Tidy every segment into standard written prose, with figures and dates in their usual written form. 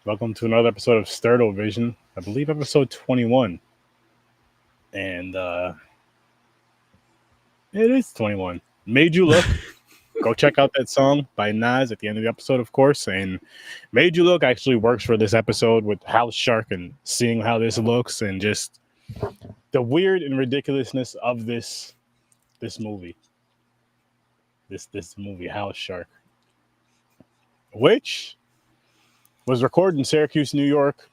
Welcome to another episode of Sturd Vision. I believe episode 21. And it is 21. Made You Look. Go check out that song by Nas at the end of the episode, of course. And Made You Look actually works for this episode with House Shark and seeing how this looks and just the weird and ridiculousness of this movie. This movie, House Shark. Which was recorded in Syracuse, New York.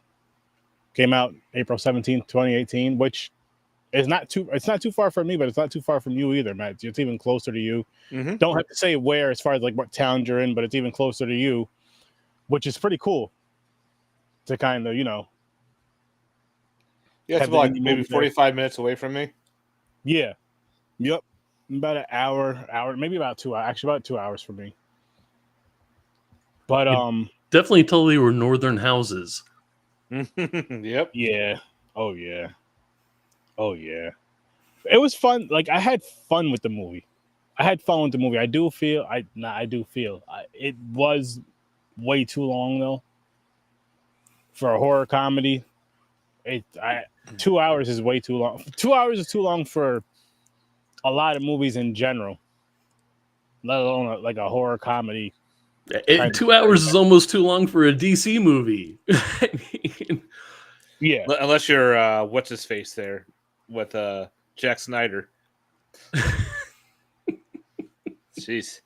Came out April 17th, 2018, which is it's not too far from me, but it's not too far from you either, Matt. It's even closer to you. Mm-hmm. Don't have to say where as far as like what town you're in, but it's even closer to you, which is pretty cool to kind of, Yeah, it's about like maybe 45 minutes away from me. Yeah. Yep. About an hour, maybe about 2 hours. Actually, about 2 hours for me. But definitely tell they were northern houses. Yep. Yeah. Oh yeah. It was fun. Like I had fun with the movie. I do feel it was way too long though for a horror comedy. 2 hours is way too long. 2 hours is too long for a lot of movies in general, let alone like a horror comedy. 2 hours is almost too long for a DC movie. I mean, yeah, unless you're what's his face there with Jack Snyder. Jeez.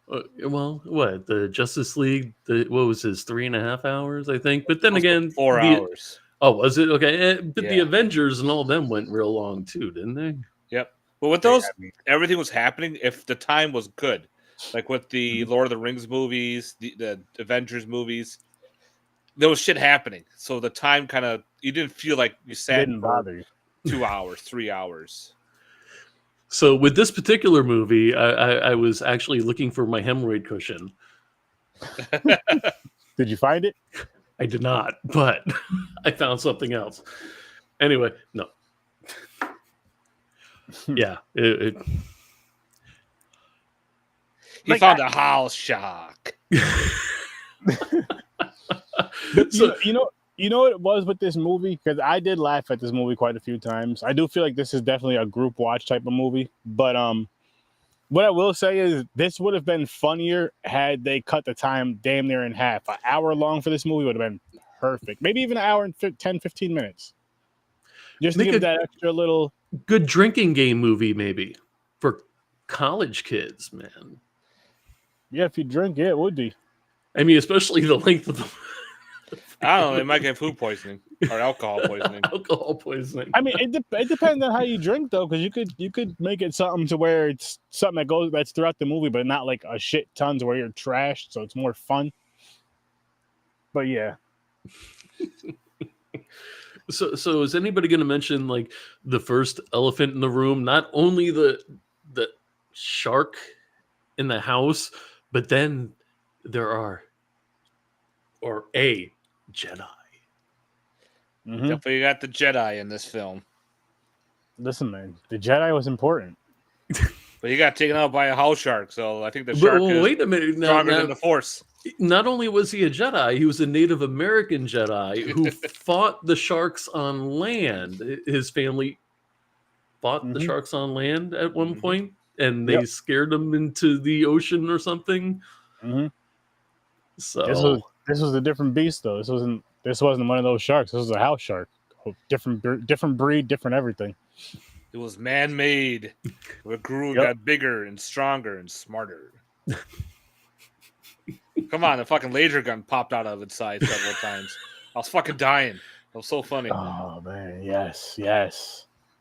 Well, what the Justice League? What was his 3.5 hours? I think. But then again, 4 hours. Oh, was it okay? But the Avengers and all of them went real long too, didn't they? Yep. But with those, everything was happening if the time was good. Like with the Lord of the Rings movies, the Avengers movies, there was shit happening. So the time kind of, you didn't feel like you sat didn't bother you. 2 hours, 3 hours. So with this particular movie, I was actually looking for my hemorrhoid cushion. Did you find it? I did not, but I found something else. Anyway, no. Yeah. He found a house shark. So, you know what it was with this movie? Because I did laugh at this movie quite a few times. I do feel like this is definitely a group watch type of movie. But what I will say is this would have been funnier had they cut the time damn near in half. An hour long for this movie would have been perfect. Maybe even an hour and 10, 15 minutes. Just to give that extra little... Good drinking game movie, maybe, for college kids, man. Yeah, if you drink, yeah, it would be. I mean, especially the length of the... I don't know. They might get food poisoning or alcohol poisoning. Alcohol poisoning. I mean, it depends on how you drink, though, because you could make it something to where it's something that's throughout the movie, but not like a shit tons where you're trashed, so it's more fun. But yeah. So is anybody going to mention like the first elephant in the room? Not only the shark in the house, but then there are a Jedi. Mm-hmm. Definitely got the Jedi in this film. Listen, man, the Jedi was important. But he got taken out by a house shark, so I think the shark is wait a minute. stronger than the Force. Not only was he a Jedi, he was a Native American Jedi who fought the sharks on land. His family fought the sharks on land at one point, and they scared them into the ocean or something. Mm-hmm. So this was a different beast, though. This wasn't one of those sharks. This was a house shark. Different breed, different everything. It was man-made. It grew, got bigger and stronger and smarter. Come on, the fucking laser gun popped out of its side several times. I was fucking dying. It was so funny. Oh man, yes.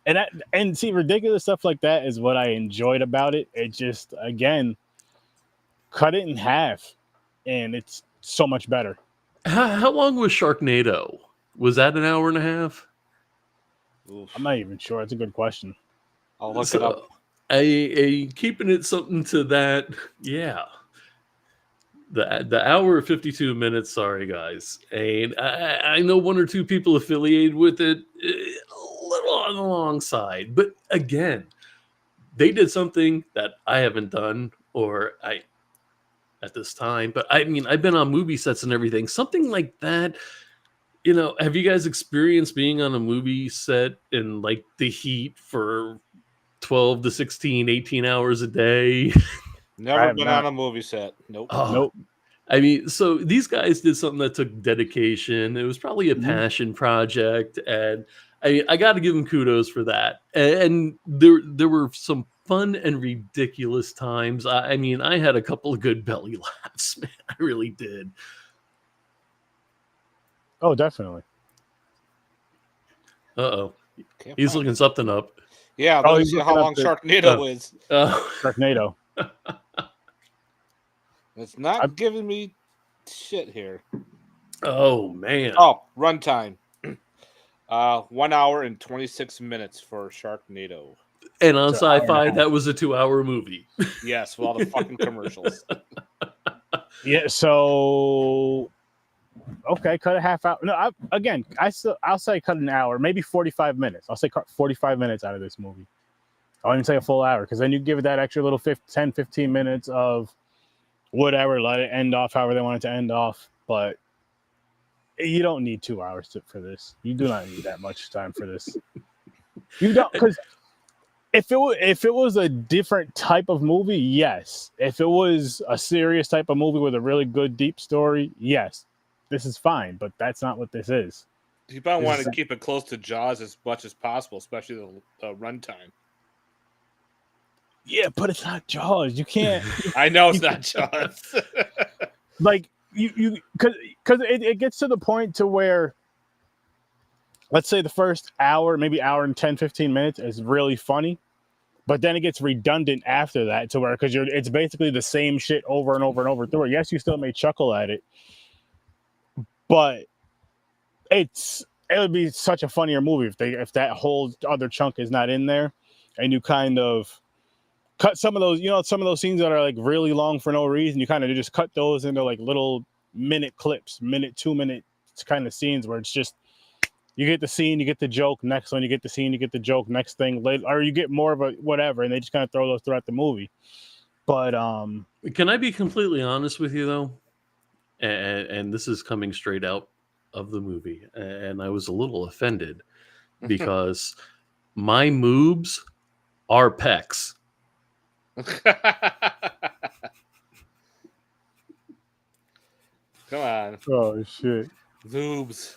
And see, ridiculous stuff like that is what I enjoyed about it. It just, again, cut it in half, and it's so much better. How long was Sharknado? Was that an hour and a half? Oof. I'm not even sure. It's a good question. I'll look it up. Keeping it something to that, yeah. The hour 52 minutes. Sorry, guys. And I know one or two people affiliated with it, a little on the long side. But again, they did something that I haven't done, or I at this time. But I mean, I've been on movie sets and everything. Something like that. You know, have you guys experienced being on a movie set in like the heat for 12 to 16, 18 hours a day? Never been on a movie set. Nope. Oh, Nope. I mean, so these guys did something that took dedication. It was probably a passion project, and I got to give them kudos for that. And there were some fun and ridiculous times. I mean, I had a couple of good belly laughs, man. I really did. Oh, definitely. Uh-oh. He's looking something up. Yeah, let's see how long Sharknado is. Sharknado. It's not giving me shit here. Oh, man. Oh, runtime. 1 hour and 26 minutes for Sharknado. And on Sci-Fi, that was a 2-hour movie. Yes, with all the fucking commercials. Yeah, so... Okay, cut a half hour. No, I'll say cut an hour, maybe 45 minutes. I'll say cut 45 minutes out of this movie. I wouldn't say a full hour, because then you give it that extra little 10, 15 minutes of whatever, let it end off however they want it to end off. But you don't need 2 hours for this. You do not need that much time for this. You don't, because if it was a different type of movie, yes. If it was a serious type of movie with a really good deep story, yes. This is fine, but that's not what this is. You probably want to keep it close to Jaws as much as possible, especially the runtime. Yeah, but it's not Jaws. You can't. I know it's not Jaws. Like you because it gets to the point to where, let's say the first hour, maybe hour and 10, 15 minutes is really funny, but then it gets redundant after that to where it's basically the same shit over and over and over through it. Yes, you still may chuckle at it, but it would be such a funnier movie if that whole other chunk is not in there, and you kind of cut some of those, some of those scenes that are like really long for no reason. You kind of just cut those into like little minute clips, 2-minute kind of scenes where it's just you get the scene, you get the joke, next one, you get the scene, you get the joke, next thing, or you get more of a whatever, and they just kind of throw those throughout the movie. But can I be completely honest with you though? And this is coming straight out of the movie, and I was a little offended because my moobs are pecs. Come on. Oh shit. Moobs.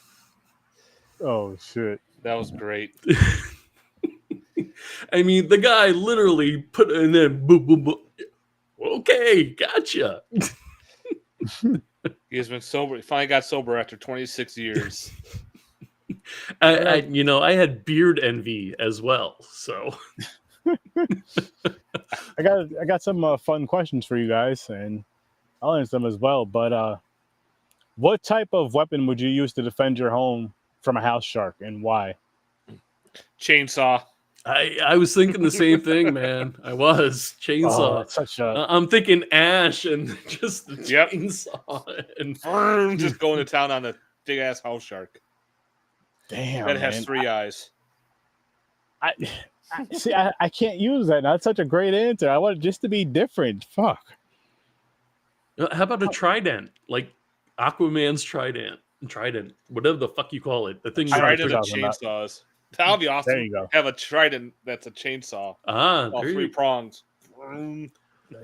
Oh shit. That was great. I mean, the guy literally put in there, boop, boop, boop. Okay, gotcha. He has been sober. He finally got sober after 26 years. I had beard envy as well. So I got some fun questions for you guys, and I'll answer them as well. But what type of weapon would you use to defend your home from a house shark, and why? Chainsaw. I was thinking the same thing, man. I was chainsaw. I'm thinking ash and just the chainsaw and just going to town on a big ass house shark. Damn, that has 3 eyes. I can't use that. That's such a great answer. I want it just to be different. Fuck. How about a trident, like Aquaman's trident, whatever the fuck you call it. The thing. Trident of chainsaws. That would be awesome. There you go. Have a trident that's a chainsaw. All 3 prongs.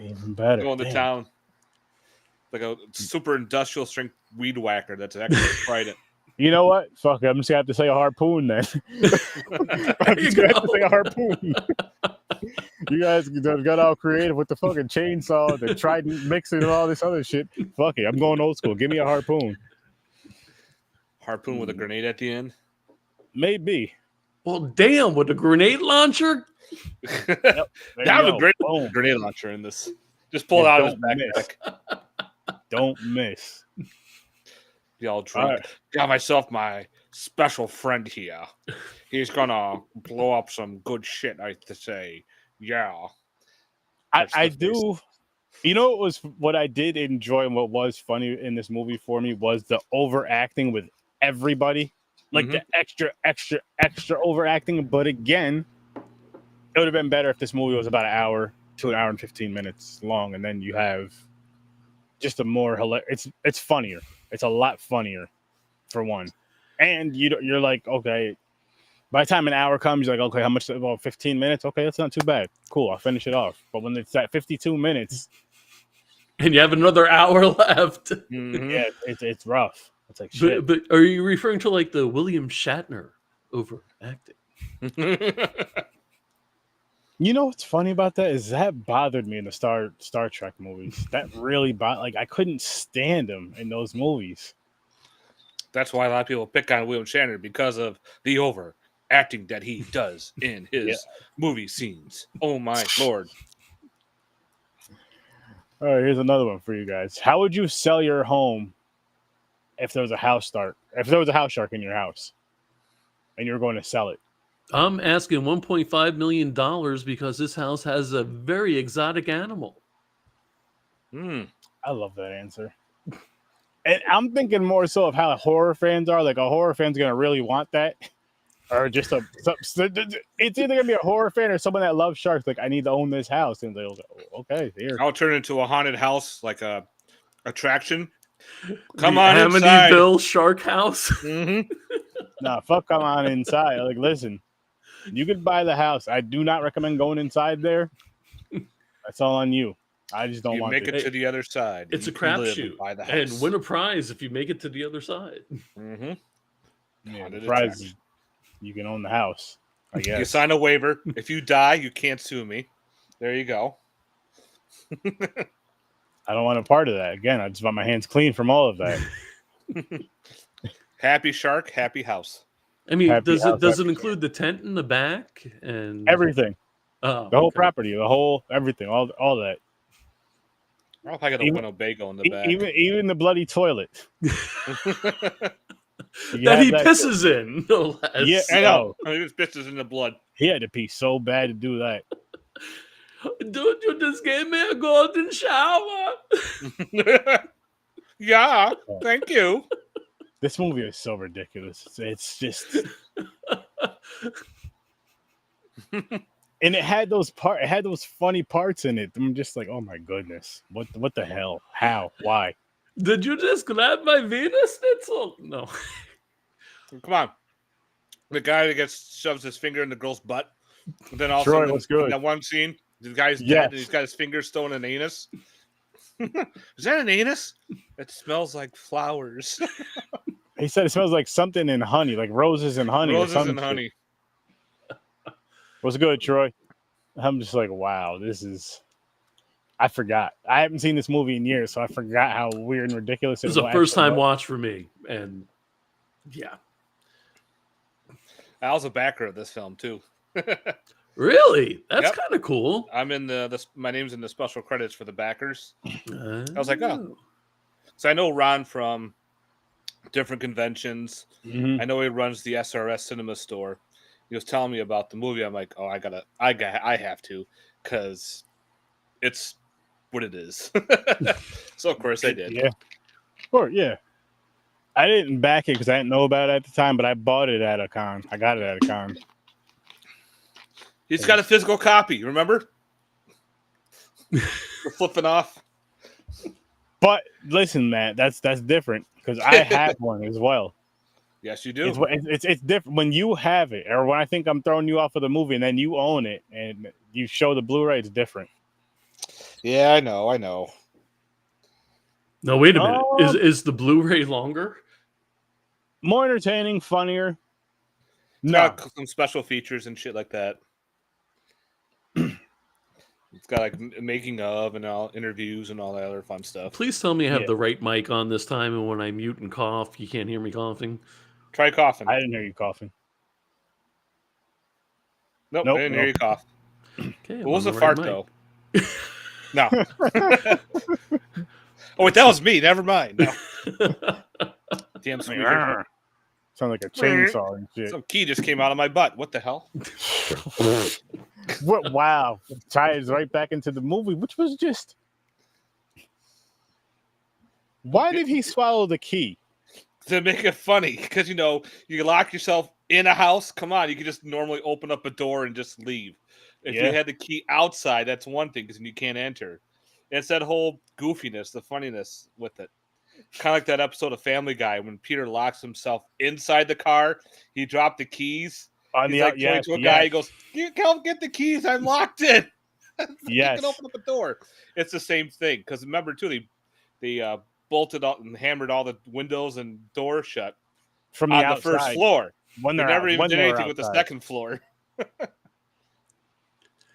Even better. Going to town. Like a super industrial strength weed whacker that's actually a trident. You know what? Fuck it. I'm just going to have to say a harpoon then. I'm just going to have to say a harpoon. You guys got all creative with the fucking chainsaw, the trident mixing and all this other shit. Fuck it. I'm going old school. Give me a harpoon. Harpoon with a grenade at the end? Maybe. Well, damn, with a grenade launcher? Yep, have a great grenade launcher in this. Just pull it out of his backpack. Don't miss. Be all drunk. Right. Got myself my special friend here. He's gonna blow up some good shit, I have to say. Yeah. I do. You know what I did enjoy and what was funny in this movie for me was the overacting with everybody. Like the extra overacting. But again, it would have been better if this movie was about an hour to an hour and 15 minutes long, and then you have just a more hilarious. It's funnier. It's a lot funnier, for one. And you're like, okay. By the time an hour comes, you're like, okay, how much? About 15 minutes. Okay, that's not too bad. Cool, I'll finish it off. But when it's at 52 minutes, and you have another hour left. Yeah, it's rough. It's like shit. But are you referring to like the William Shatner overacting? You know what's funny about that is that bothered me in the Star Trek movies. That really like I couldn't stand him in those movies. That's why a lot of people pick on William Shatner because of the overacting that he does in his movie scenes. Oh my lord! All right, here's another one for you guys. How would you sell your home if there was a house shark? If there was a house shark in your house, and you were going to sell it? I'm asking $1.5 million because this house has a very exotic animal. I love that answer. And I'm thinking more so of how horror fans are. Like, a horror fan's going to really want that. Or just it's either going to be a horror fan or someone that loves sharks. Like, I need to own this house. And they'll go, okay, here. I'll turn it into a haunted house, like a attraction. Come on inside. Amityville Shark House. Nah, fuck, come on inside. Like, listen, you could buy the house. I do not recommend going inside there. That's all on you. I just don't want to. Make it to the other side. It's a crapshoot. And win a prize if you make it to the other side. Yeah, the prize is you can own the house, I guess. You sign a waiver. If you die, you can't sue me. There you go. I don't want a part of that. Again, I just want my hands clean from all of that. Happy shark, happy house. I mean, does it include the tent in the back and everything? Oh, the whole property, the whole everything, all that. I'll probably get a Winnebago in the back. Even the bloody toilet. that he pisses in, no less. Yeah, I know. He just pisses in the blood. He had to pee so bad to do that. Dude, you just gave me a golden shower. Yeah, thank you. This movie is so ridiculous. It's just, and it had those funny parts in it. I'm just like, oh my goodness, what the hell? How? Why? Did you just grab my Venus schnitzel? No. Come on. The guy that shoves his finger in the girl's butt. And then also Troy, what's good? In that one scene, the guy's dead and he's got his finger still in an anus. Is that an anus? It smells like flowers. He said it smells like something in honey, like roses and honey. Roses and honey. What's good, Troy? I'm just like, wow, I forgot. I haven't seen this movie in years, so I forgot how weird and ridiculous it was. It was a first-time watch for me, and yeah. I was a backer of this film, too. Really? That's kind of cool. I'm in my name's in the special credits for the backers. I was like, oh. So I know Ron from different conventions. Mm-hmm. I know he runs the SRS Cinema Store. He was telling me about the movie. I'm like, oh, I have to, because it's what it is. So of course I did. Yeah. Or yeah. I didn't back it because I didn't know about it at the time, but I bought it at a con. I got it at a con. He's got a physical copy, remember? We're flipping off. But listen, man, that's different because I have one as well. Yes, you do. It's different when you have it, or when I think I'm throwing you off of the movie and then you own it and you show the Blu-ray. It's different. Yeah, I know. No, wait a minute. Is the Blu-ray longer? More entertaining, funnier. No, some special features and shit like that. It's got like making of and all interviews and all that other fun stuff. Please tell me I have the right mic on this time, and when I mute and cough, you can't hear me coughing. Try coughing. I didn't hear you coughing. Nope, I didn't hear you cough. Okay, what was the fart though? No. Oh wait, that was me. Never mind. No. Damn squeaker. Sound like a chainsaw and shit. Some key just came out of my butt. What the hell? What? Wow. Ties right back into the movie, which was just. Why did he swallow the key? To make it funny, because you lock yourself in a house. Come on, you could just normally open up a door and just leave. If you had the key outside, that's one thing because you can't enter. It's that whole goofiness, the funniness with it. Kind of like that episode of Family Guy when Peter locks himself inside the car. He dropped the keys. He's like pointing to a guy. He goes, "Come get the keys. I'm locked in." You can open up a door. It's the same thing because remember too, they bolted out and hammered all the windows and doors shut from on the first floor. When they never even did anything with the second floor.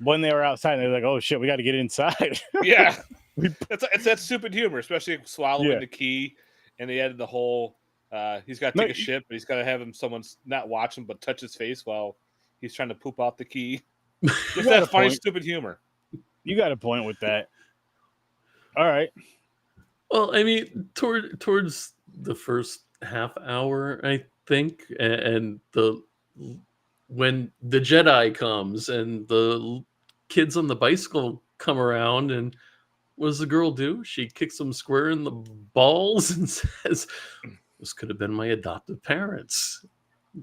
When they were outside, they were like, "Oh shit, we got to get inside." Yeah, it's that stupid humor, especially swallowing the key, and they added the whole. He's got to take a shit, but he's got to have someone's not watch him, but touch his face while he's trying to poop out the key. Just that funny, stupid humor. You got a point with that. All right. Well, I mean, towards the first half hour, I think, and when the Jedi comes and the kids on the bicycle come around, and what does the girl do? She kicks them square in the balls and says, "This could have been my adoptive parents."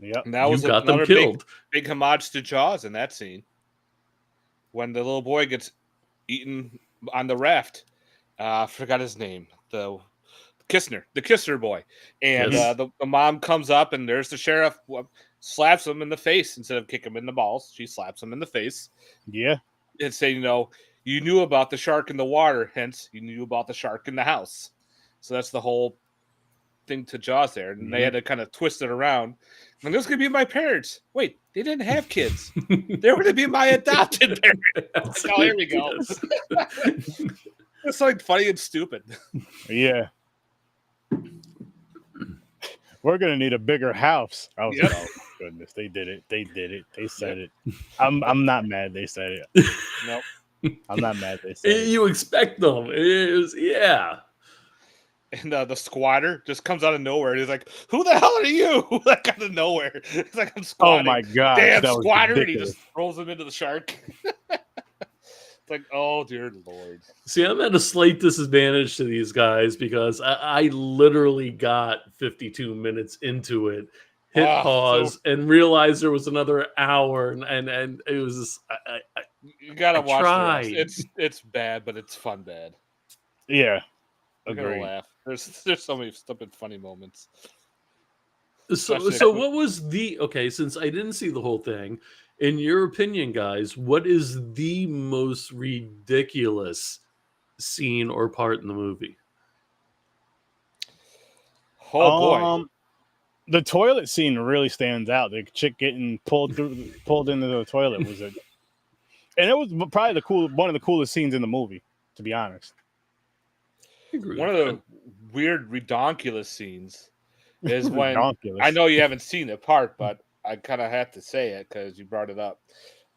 Yep. And that was got them killed. Big homage to Jaws in that scene. When the little boy gets eaten on the raft. I forgot his name. The Kistner boy. And the mom comes up and there's the sheriff, slaps him in the face instead of kick him in the balls. She slaps him in the face. Yeah. And say, you knew about the shark in the water, hence you knew about the shark in the house. So that's the whole thing to Jaws there. And they had to kind of twist it around. And this could be my parents. Wait, they didn't have kids. They were going to be my adopted parents. Oh, here we go. It's like funny and stupid. Yeah. We're going to need a bigger house. I was like, oh, my goodness. They did it. They said it. I'm not mad they said it. Nope. I'm not mad they said it. You expect them. Yeah. And the squatter just comes out of nowhere. And he's like, "Who the hell are you?" Like out of nowhere. He's like, "I'm squatting." Oh my god! Damn squatter! And he just throws him into the shark. It's like, oh dear Lord. See, I'm at a slight disadvantage to these guys because I literally got 52 minutes into it, hit pause, and realized there was another hour, and it was just, you gotta watch it. It's bad, but it's fun bad. Yeah. You're gonna laugh. There's so many stupid funny moments. So what was since I didn't see the whole thing, in your opinion, guys, what is the most ridiculous scene or part in the movie? Oh boy. The toilet scene really stands out. The chick getting pulled into the toilet was and it was probably one of the coolest scenes in the movie, to be honest. One of the weird redonkulous scenes is when I know you haven't seen the part, but I kind of have to say it because you brought it up.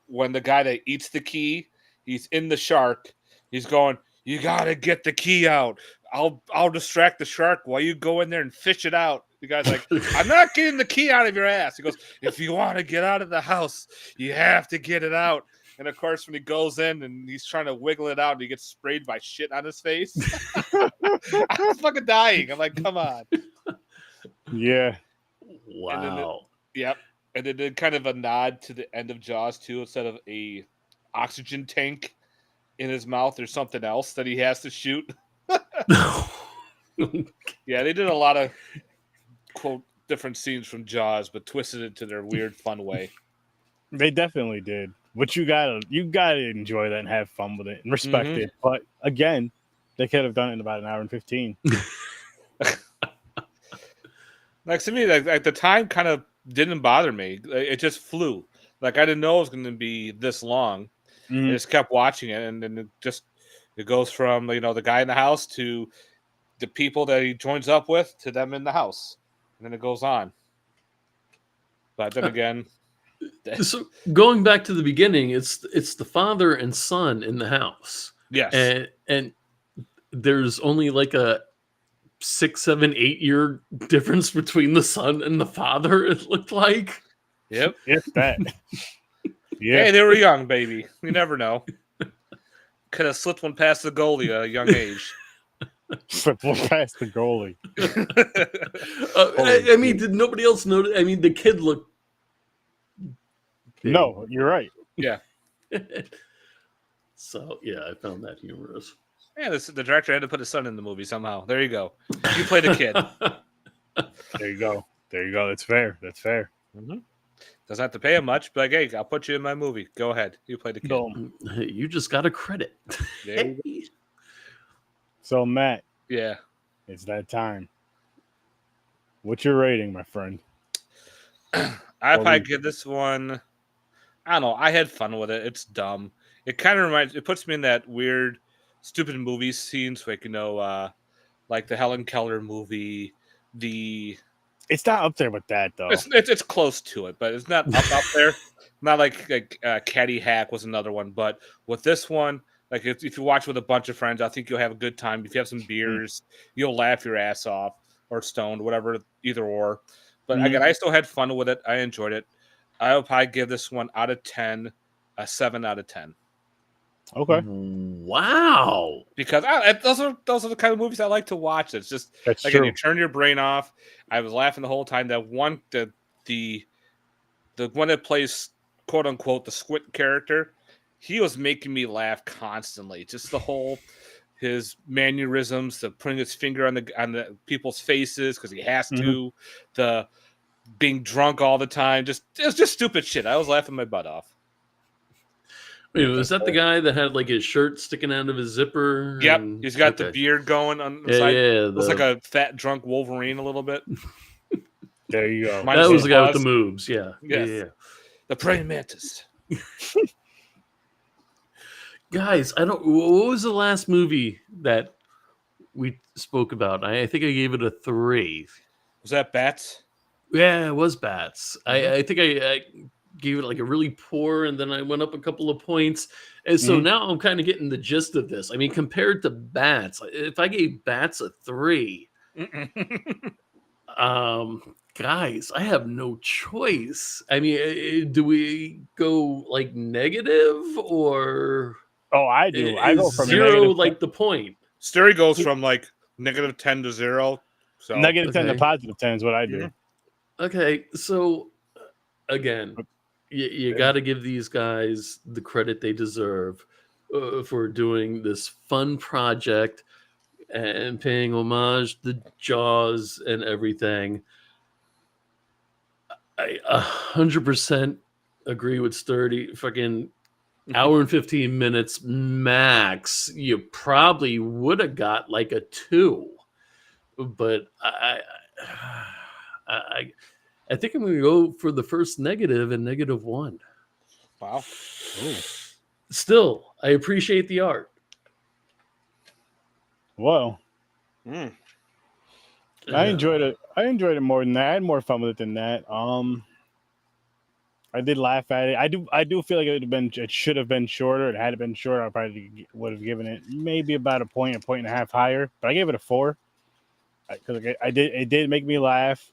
When the guy that eats the key, he's in the shark. He's going, "You gotta get the key out. I'll distract the shark while you go in there and fish it out." The guy's like, "I'm not getting the key out of your ass." He goes, "If you want to get out of the house, you have to get it out." And of course, when he goes in and he's trying to wiggle it out, and he gets sprayed by shit on his face. I was fucking dying. I'm like, come on. Yeah. Wow. Yep. And then did kind of a nod to the end of Jaws too. Instead of a oxygen tank in his mouth, there's something else that he has to shoot. Yeah, they did a lot of quote different scenes from Jaws, but twisted it to their weird, fun way. They definitely did. But you gotta enjoy that and have fun with it and respect it. But again, they could have done it in about an hour and 15. Like to me, like the time kind of didn't bother me. It just flew. Like I didn't know it was going to be this long. I just kept watching it, and then it goes from the guy in the house to the people that he joins up with to them in the house, and then it goes on. But then again. So going back to the beginning, it's the father and son in the house. Yes. And there's only like a 6, 7, 8 year difference between the son and the father, it looked like. Yep. If that. Yeah. Hey, they were young, baby. You never know. Could have slipped one past the goalie at a young age. Slipped one past the goalie. I mean, did nobody else notice? I mean, the kid looked. No, you're right. Yeah. So yeah, I found that humorous. Yeah, the director had to put his son in the movie somehow. There you go. You played a kid. There you go. That's fair. Mm-hmm. Doesn't have to pay him much, but like, hey, I'll put you in my movie. Go ahead. You play the kid. Boom. You just got a credit. There you go. So Matt, Yeah, it's that time. What's your rating, my friend? I probably give this one. I don't know. I had fun with it. It's dumb. It kind of it puts me in that weird, stupid movie scenes, like like the Helen Keller movie. It's not up there with that though. It's close to it, but it's not up there. Not like Caddy Hack was another one, but with this one, like if you watch with a bunch of friends, I think you'll have a good time. If you have some beers, you'll laugh your ass off or stoned, whatever, either or. But again, I still had fun with it. I enjoyed it. I would probably give this one out of 10, a 7 out of 10. Okay. Wow. Because those are the kind of movies I like to watch. It's just That's again, true. you turn your brain off. I was laughing the whole time. That one, the one that plays quote unquote the Squid character, he was making me laugh constantly. Just the whole his mannerisms, the putting his finger on the people's faces because he has to, the being drunk all the time. It was just stupid shit. I was laughing my butt off. Wait, was that the guy that had like his shirt sticking out of his zipper? Yep, he's got the beard going on the side. Yeah, looks like a fat drunk Wolverine a little bit. There you go. That was the guy with the moves. Yeah. Yes. Yeah. The praying mantis. Guys, what was the last movie that we spoke about? I think I gave it a 3. Was that Bats? Yeah, it was Bats. I think I gave it like a really poor, and then I went up a couple of points. And so now I'm kind of getting the gist of this. I mean, compared to Bats, if I gave Bats a 3, guys, I have no choice. I mean, do we go like negative or? Oh, I do. I go from 0, like the point. Sturdy goes from like -10 to 0. So -10 to +10 is what I do. Okay, so again, you got to give these guys the credit they deserve for doing this fun project and paying homage to Jaws and everything. I 100% agree with Sturdy. Fucking hour and 15 minutes max. You probably would have got like a 2, but I think I'm going to go for the first negative and -1. Wow. Ooh. Still, I appreciate the art. Whoa. I enjoyed it. I enjoyed it more than that. I had more fun with it than that. I did laugh at it. I do feel like it should have been shorter. It had been shorter, I probably would have given it maybe about a point and a half higher. But I gave it a 4 because it did make me laugh.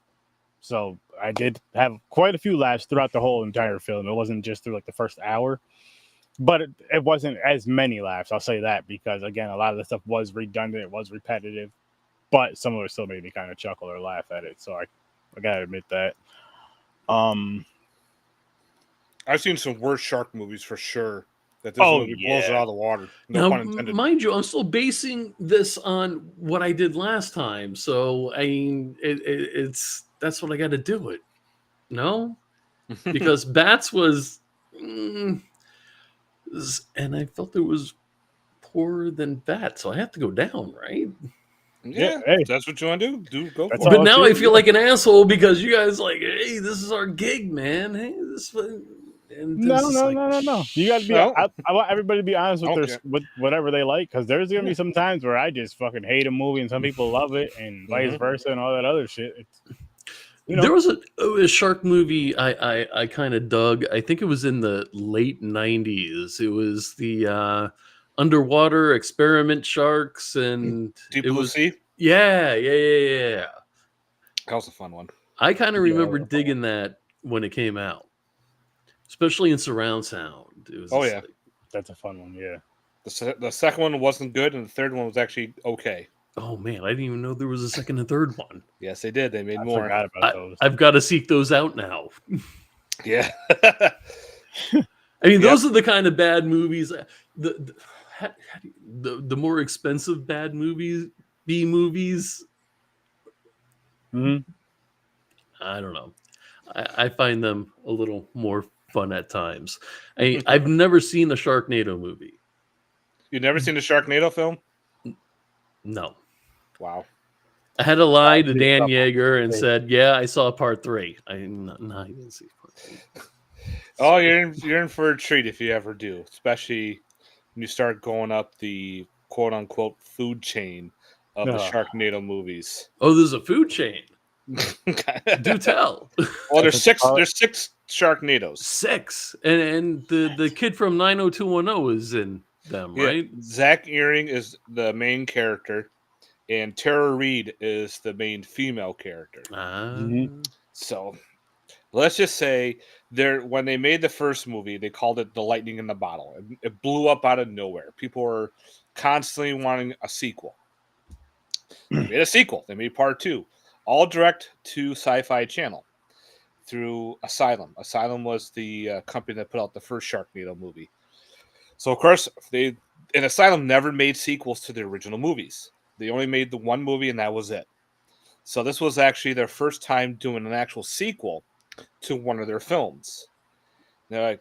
So I did have quite a few laughs throughout the whole entire film. It wasn't just through like the first hour, but it wasn't as many laughs. I'll say that because again, a lot of the stuff was redundant. It was repetitive, but some of it still made me kind of chuckle or laugh at it. So I gotta admit that. I've seen some worse shark movies for sure. That this movie blows it out of the water. No pun intended. Mind you, I'm still basing this on what I did last time. So I mean, that's what I got to do it. No, because Bats was, and I felt it was poorer than Bats, so I have to go down, right? Yeah, hey. That's what you want to do. Go for it. But now I feel like an asshole because you guys like, hey, this is our gig, man. Hey, this. No. You got to be. I want everybody to be honest with whatever they like, because there's gonna be some times where I just fucking hate a movie and some people love it, and vice versa, and all that other shit. There was a shark movie I kind of dug. I think it was in the late 90s. It was the underwater experiment sharks and Deep Blue Sea. Yeah. That was a fun one. I kind of remember digging that when it came out, especially in surround sound. It was that's a fun one. Yeah, the second one wasn't good, and the third one was actually okay. Oh man, I didn't even know there was a second and third one. Yes, they did. They made more. Forgot about those. I've got to seek those out now. Yeah. I mean, those are the kind of bad movies. the more expensive bad movies, B movies. Mhm. I don't know. I find them a little more fun at times. I've never seen a Sharknado movie. You've never seen the Sharknado film? No. Wow. I had to lie to Probably Dan about Yeager and three. said, "Yeah, I saw part 3." I didn't see part 3. Oh, you're in for a treat if you ever do, especially when you start going up the quote unquote food chain of the Ugh. Sharknado movies. Oh, there's a food chain. Do tell. Well, That's there's six Sharknadoes. 6, and the kid from 90210 is in them, Yeah, right? Zach Earing is the main character, and Tara Reid is the main female character. So let's just say when they made the first movie, they called it The Lightning in the Bottle. It blew up out of nowhere. People were constantly wanting a sequel. They made a sequel. They made part 2, all direct to Sci-Fi Channel through Asylum. Asylum was the company that put out the first Sharknado movie. So of course, Asylum never made sequels to the original movies. They only made the one movie, and that was it. So this was actually their first time doing an actual sequel to one of their films. They're like,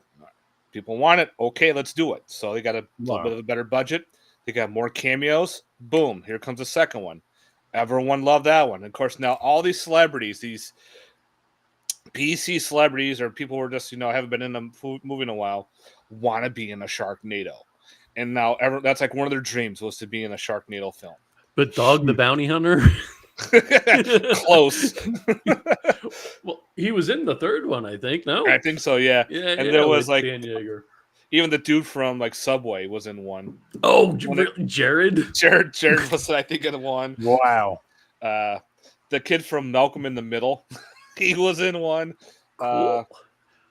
people want it. Okay, let's do it. So they got a little bit of a better budget. They got more cameos. Boom, here comes the second one. Everyone loved that one. Of course, now all these celebrities, these PC celebrities or people who are just, haven't been in a movie in a while, want to be in a Sharknado. And now that's like one of their dreams was to be in a Sharknado film. But Dog the Bounty Hunter? Close. Well, he was in the third one, I think. No, I think so. Yeah. And there was like Dan Yeager. Even the dude from like Subway was in one. Oh, Jared. Jared was, I think, in one. Wow. The kid from Malcolm in the Middle, he was in one. Cool.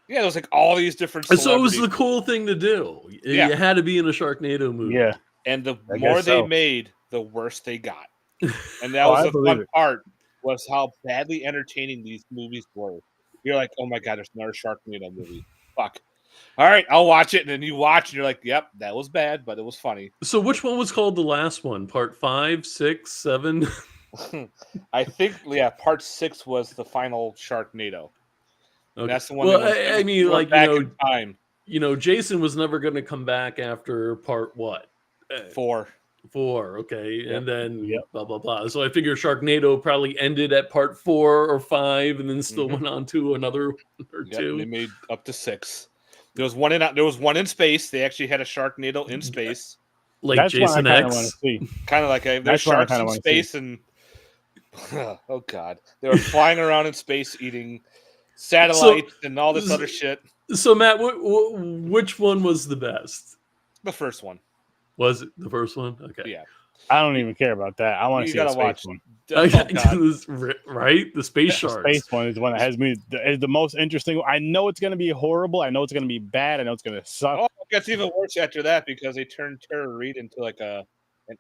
Yeah, there was like all these different. So it was the cool thing to do. Yeah. You had to be in a Sharknado movie. Yeah. And the more they made, the worse they got. And that was the fun part, was how badly entertaining these movies were. You're like, oh my god, there's another Sharknado movie. Fuck. All right, I'll watch it. And then you watch, and you're like, yep, that was bad, but it was funny. So which one was called the last one? Part 5, 6, 7? I think, part 6 was the final Sharknado. Okay. That's the one. Well, I mean, like, in time. Jason was never going to come back after part what? 4. Okay, yep. And then blah blah blah. So I figure Sharknado probably ended at part 4 or 5, and then still went on to another one or 2. They made up to 6. There was one in space. They actually had a Sharknado in space, like that's Jason X. Kind of like there's sharks in space, and oh god, they were flying around in space eating satellites and all this other shit. So Matt, which one was the best? The first one. Was it the first one? Okay. Yeah. I don't even care about that. I want to see the space one. Right? The space sharks. The space one is the one that has me is the most interesting. I know it's going to be horrible. I know it's going to be bad. I know it's going to suck. Oh, it gets even worse after that because they turned Tara Reid into like an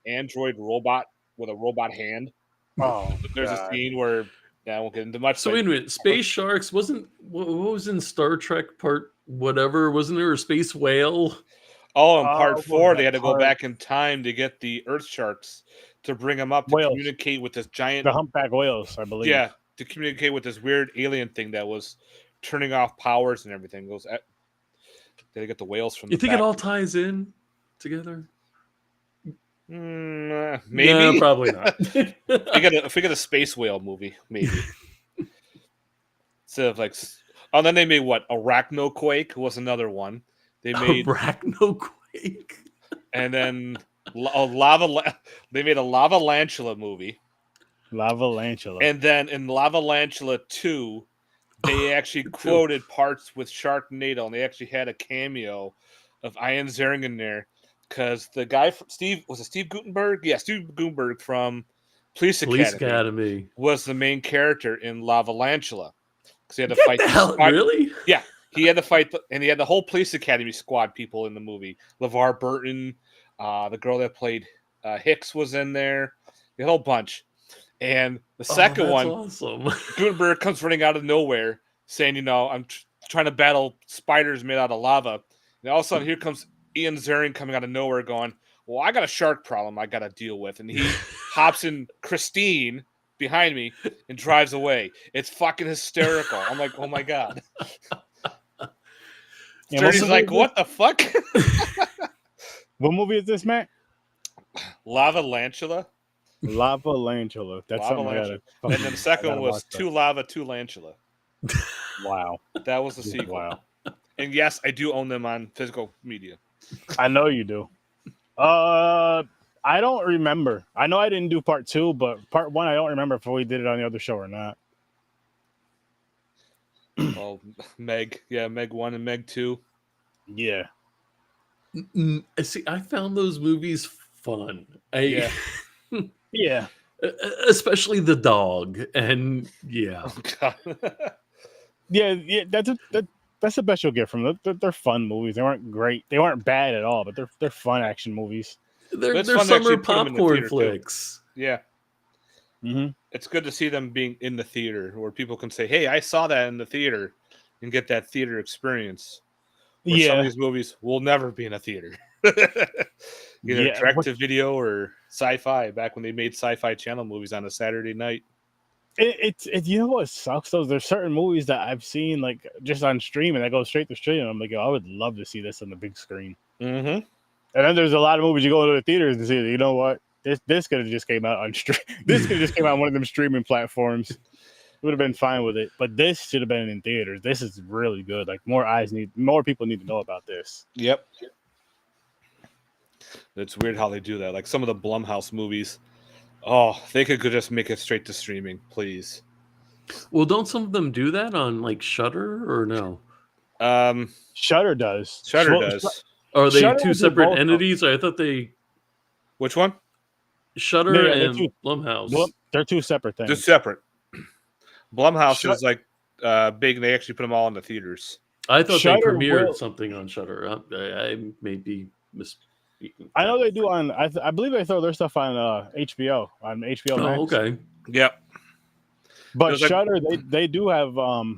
android robot with a robot hand. Oh, there's a scene where I won't get into much. So wait a minute, space sharks wasn't what was in Star Trek part whatever? Wasn't there a space whale? Oh, in part 4, they had to go back in time to get the Earth sharks to bring them up to communicate with this giant... The humpback whales, I believe. Yeah, to communicate with this weird alien thing that was turning off powers and everything. They get the whales from You think it all ties in together? Maybe. No, probably not. if we get a space whale movie, maybe. Instead of like... Oh, then they made what? Arachnoquake was another one. They made Arachnoquake, and then they made a Lavalantula movie. Lavalantula, and then in Lavalantula 2, they actually quoted parts with Sharknado, and they actually had a cameo of Ian Ziering in there because the guy from Steve Guttenberg? Yeah, Steve Guttenberg from Police Academy was the main character in Lavalantula because he had to fight. Really? Yeah. He had to fight, and he had the whole Police Academy squad people in the movie. LeVar Burton, the girl that played Hicks was in there. The whole bunch. And the second one, awesome. Gutenberg comes running out of nowhere saying, I'm trying to battle spiders made out of lava. And all of a sudden, here comes Ian Ziering coming out of nowhere going, well, I got a shark problem I got to deal with. And he hops in Christine behind me and drives away. It's fucking hysterical. I'm like, oh my God. Sturdy's like, what the fuck? What movie is this, Matt? Lava Lantula. Lava Lantula. That's Lava something Lantula. I gotta. And then the second one was Two Lava, Two Lantula. Wow. That was the sequel. Wow. And yes, I do own them on physical media. I know you do. I don't remember. I know I didn't do part 2, but part 1 I don't remember if we did it on the other show or not. Oh, Meg. Yeah, Meg 1 and Meg 2. Yeah. See, I found those movies fun. Yeah. Yeah. Especially the dog. And yeah. Oh, God. Yeah, that's a special gift from them. They're fun movies. They weren't great. They weren't bad at all, but they're fun action movies. They're summer popcorn flicks. Too. Yeah. Mm-hmm. It's good to see them being in the theater where people can say, hey, I saw that in the theater and get that theater experience. Where some of these movies will never be in a theater. Either direct to video or sci-fi, back when they made Sci-Fi Channel movies on a Saturday night. It's you know what sucks though? There's certain movies that I've seen like just on stream and I go straight to stream and I'm like, I would love to see this on the big screen. Mm-hmm. And then there's a lot of movies you go to the theaters and see. You know what? This could have just came out on stream. This could have just came out on one of them streaming platforms. Would have been fine with it, but this should have been in theaters. This is really good. Like more people need to know about this. Yep. It's weird how they do that. Like some of the Blumhouse movies, they could just make it straight to streaming, please. Well, don't some of them do that on like Shudder or no? Shudder does. Shudder does. Are they Shudder two separate entities? I thought they. Which one? Shudder and Blumhouse. Well, they're two separate things. They're separate. Blumhouse is like big. They actually put them all in the theaters. I thought they premiered something on Shudder. I may be misspeaking. I know they do on. I believe they throw their stuff on HBO Max. Okay. Yep. But Shudder, they do have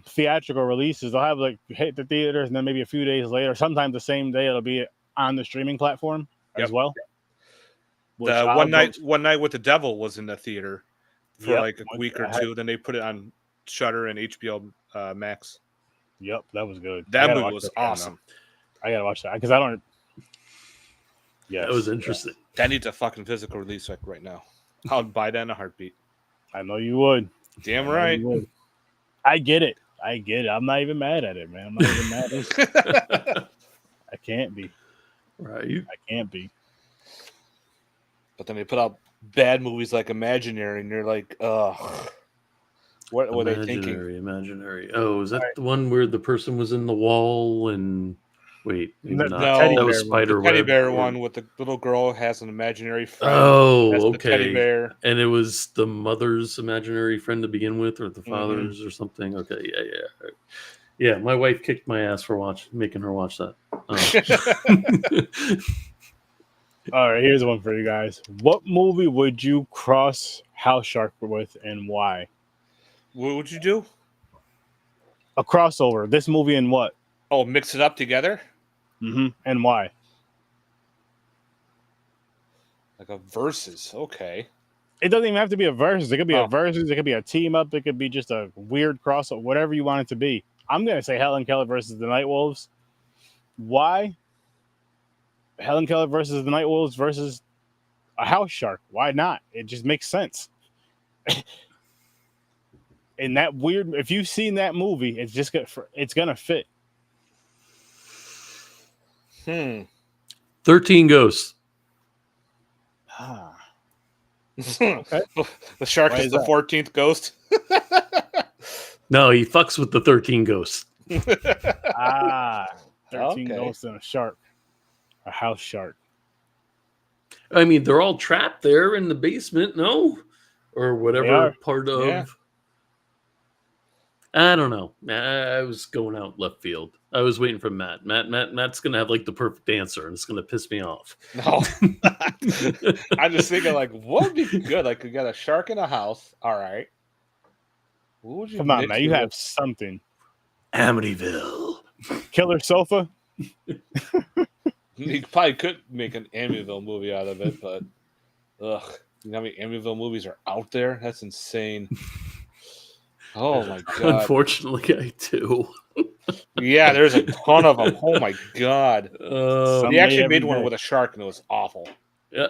theatrical releases. They'll have like hit the theaters, and then maybe a few days later, sometimes the same day, it'll be on the streaming platform as well. The One Night with the Devil was in the theater for like a week or two. Then they put it on Shudder and HBO Max. Yep, that was good. That movie was awesome. I gotta watch that because I don't. Yeah, that was interesting. That needs a fucking physical release like right now. I would buy that in a heartbeat. I know you would. Damn right. I get it. I'm not even mad at it, man. I'm not even mad at it. I can't be. Right. I can't be. But then they put out bad movies like Imaginary, and you're like, ugh. What were they thinking? Imaginary. Oh, is that the one where the person was in the wall and no, that was Spider Teddy Bear one with the little girl has an imaginary friend. Oh, okay. Teddy Bear. And it was the mother's imaginary friend to begin with, or the father's or something. Okay, yeah. My wife kicked my ass for making her watch that. All right, here's one for you guys. What movie would you cross House Shark with, and why? What would you do? A crossover. This movie and what? Oh, mix it up together? Mm-hmm. And why? Like a versus. Okay. It doesn't even have to be a versus. It could be a versus. It could be a team up. It could be just a weird crossover. Whatever you want it to be. I'm going to say Helen Keller versus the Night Wolves. Why? Helen Keller versus the Night Wolves versus a house shark. Why not? It just makes sense. And that weird, if you've seen that movie, it's gonna fit. 13 Ghosts. Okay. The shark is the 14th ghost. No, he fucks with the 13 ghosts. 13 ghosts and a shark. A house shark. I mean, they're all trapped there in the basement, no? Or whatever part of... Yeah. I don't know. I was going out left field. I was waiting for Matt. Matt's going to have like the perfect answer, and it's going to piss me off. No. I'm just thinking like, what would be good? Like, you got a shark in a house. All right. What would you Come on, Matt. You have something. Amityville. Killer sofa. You probably could make an Amityville movie out of it, but ugh, you know how many Amityville movies are out there? That's insane. Oh my god! Unfortunately, I do. Yeah, there's a ton of them. Oh my god! He actually every made one day. with a shark, and it was awful. Yeah,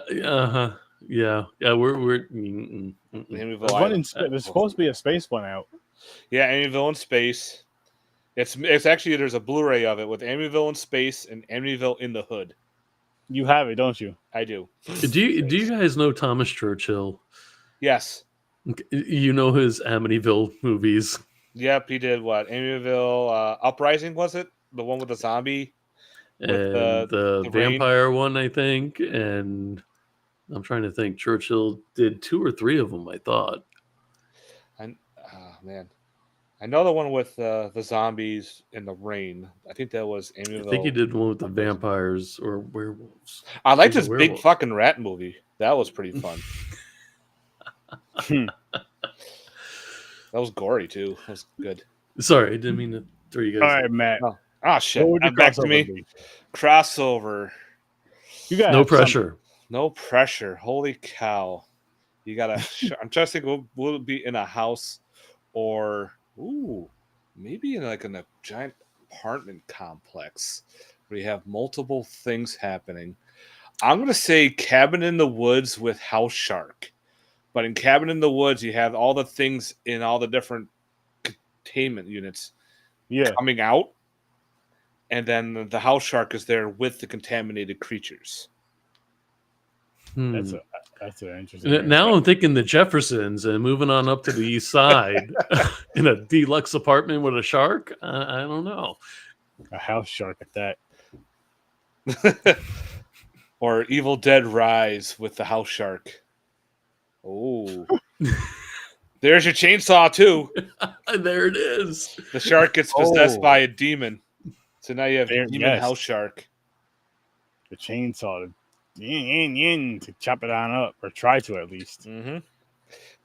yeah. We're Amityville There's one in Island. there's supposed to be a space one out. Yeah, Amityville in space. It's actually there's a Blu-ray of it with Amityville in space and Amityville in the hood. You have it, don't you? I do. Do you guys know Thomas Churchill? Yes. You know his Amityville movies. Yep, he did what? Amityville Uprising, was it? The one with the zombie? And With the vampire one, I think. And I'm trying to think. Churchill did 2 or 3 of them, I thought. Man. I know the one with the zombies in the rain. I think that was Amityville. I think he did one with the vampires or werewolves. I liked this big fucking rat movie. That was pretty fun. That was gory too. That was good. Sorry, I didn't mean to throw you guys. All right, Matt. Oh shit! Back to me. Be? Crossover. You got no pressure. No pressure. Holy cow! You gotta. I'm trying to think. Will it be in a house, or maybe in like in a giant apartment complex where you have multiple things happening? I'm gonna say Cabin in the Woods with House Shark. But in Cabin in the Woods, you have all the things in all the different containment units coming out. And then the house shark is there with the contaminated creatures. That's an interesting. Now I'm thinking the Jeffersons and moving on up to the east side in a deluxe apartment with a shark. I don't know. A house shark at that. Or Evil Dead Rise with the house shark. Oh. There's your chainsaw, too. There it is. The shark gets possessed by a demon. So now you have demon house shark. The chainsaw to chop it on up, or try to at least. Mm-hmm.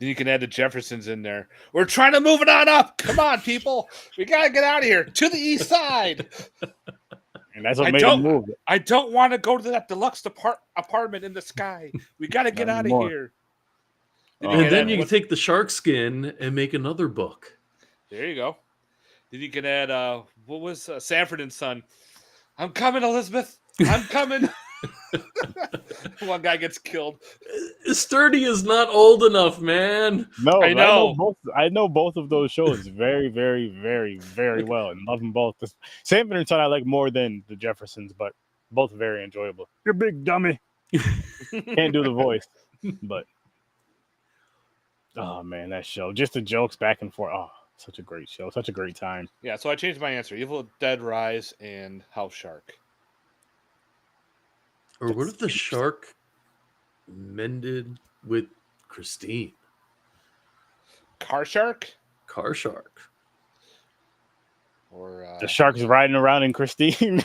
Then you can add the Jeffersons in there. We're trying to move it on up. Come on, people. We got to get out of here. To the east side. And that's what made them move. I don't want to go to that deluxe apartment in the sky. We got to get out of here. And then you can take the shark skin and make another book. There you go. Then you can add, what was Sanford and Son? I'm coming, Elizabeth. I'm coming. One guy gets killed. Sturdy is not old enough, man. No, I know both of those shows very, very, very, very well, and love them both. Sanford and Son I like more than the Jeffersons, but both very enjoyable. You're big dummy. Can't do the voice, but oh man, that show, just the jokes back and forth. Oh, such a great show, such a great time. Yeah, so I changed my answer: Evil Dead Rise and House Shark. Or what if the shark mended with Christine? Car Shark? Car Shark. Or the shark's riding around in Christine.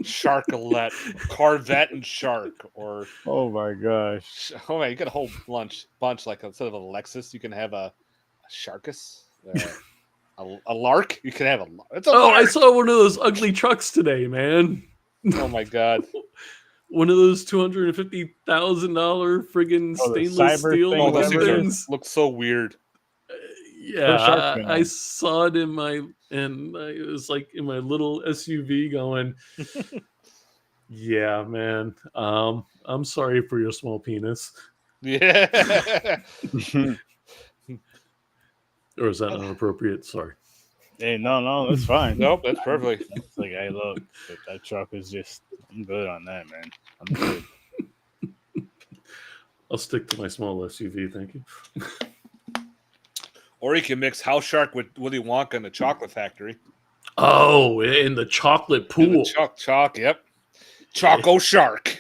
Sharkalette, Corvette and Shark, or oh my gosh! Oh man, you get a whole bunch like instead of a Lexus, you can have a Sharkus, a Lark. You can have a. It's a Lark. I saw one of those ugly trucks today, man. Oh my god! One of those $250,000 friggin' stainless steel things looks so weird. Yeah, I saw it it was like in my little SUV going, yeah, man. I'm sorry for your small penis. Yeah. Or is that inappropriate? Sorry. Hey, no, that's fine. Nope, that's perfect. It's like, hey, look, that truck is just, I'm good on that, man. I'm good. I'll stick to my small SUV, thank you. Or you can mix House Shark with Willy Wonka in the Chocolate Factory. Oh, in the chocolate pool. Choc, yep. Choco Shark.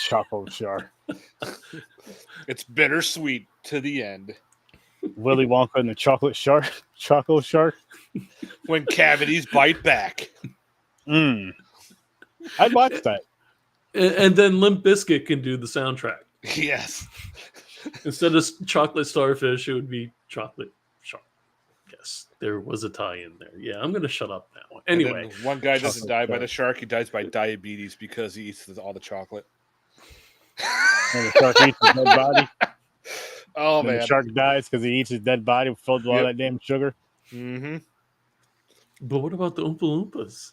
Choco Shark. It's bittersweet to the end. Willy Wonka and the Chocolate Shark. Choco Shark. When cavities bite back. I'd watch that. And then Limp Bizkit can do the soundtrack. Yes. Instead of chocolate starfish, it would be chocolate shark. guess there was a tie-in there. Yeah, I'm gonna shut up now. And Anyway, then one guy doesn't die by shark. the shark; he dies by diabetes because he eats all the chocolate. And the shark eats his dead body. Oh And man, the shark dies because he eats his dead body filled with all that damn sugar. Mm-hmm. but what about the Oompa Loompas?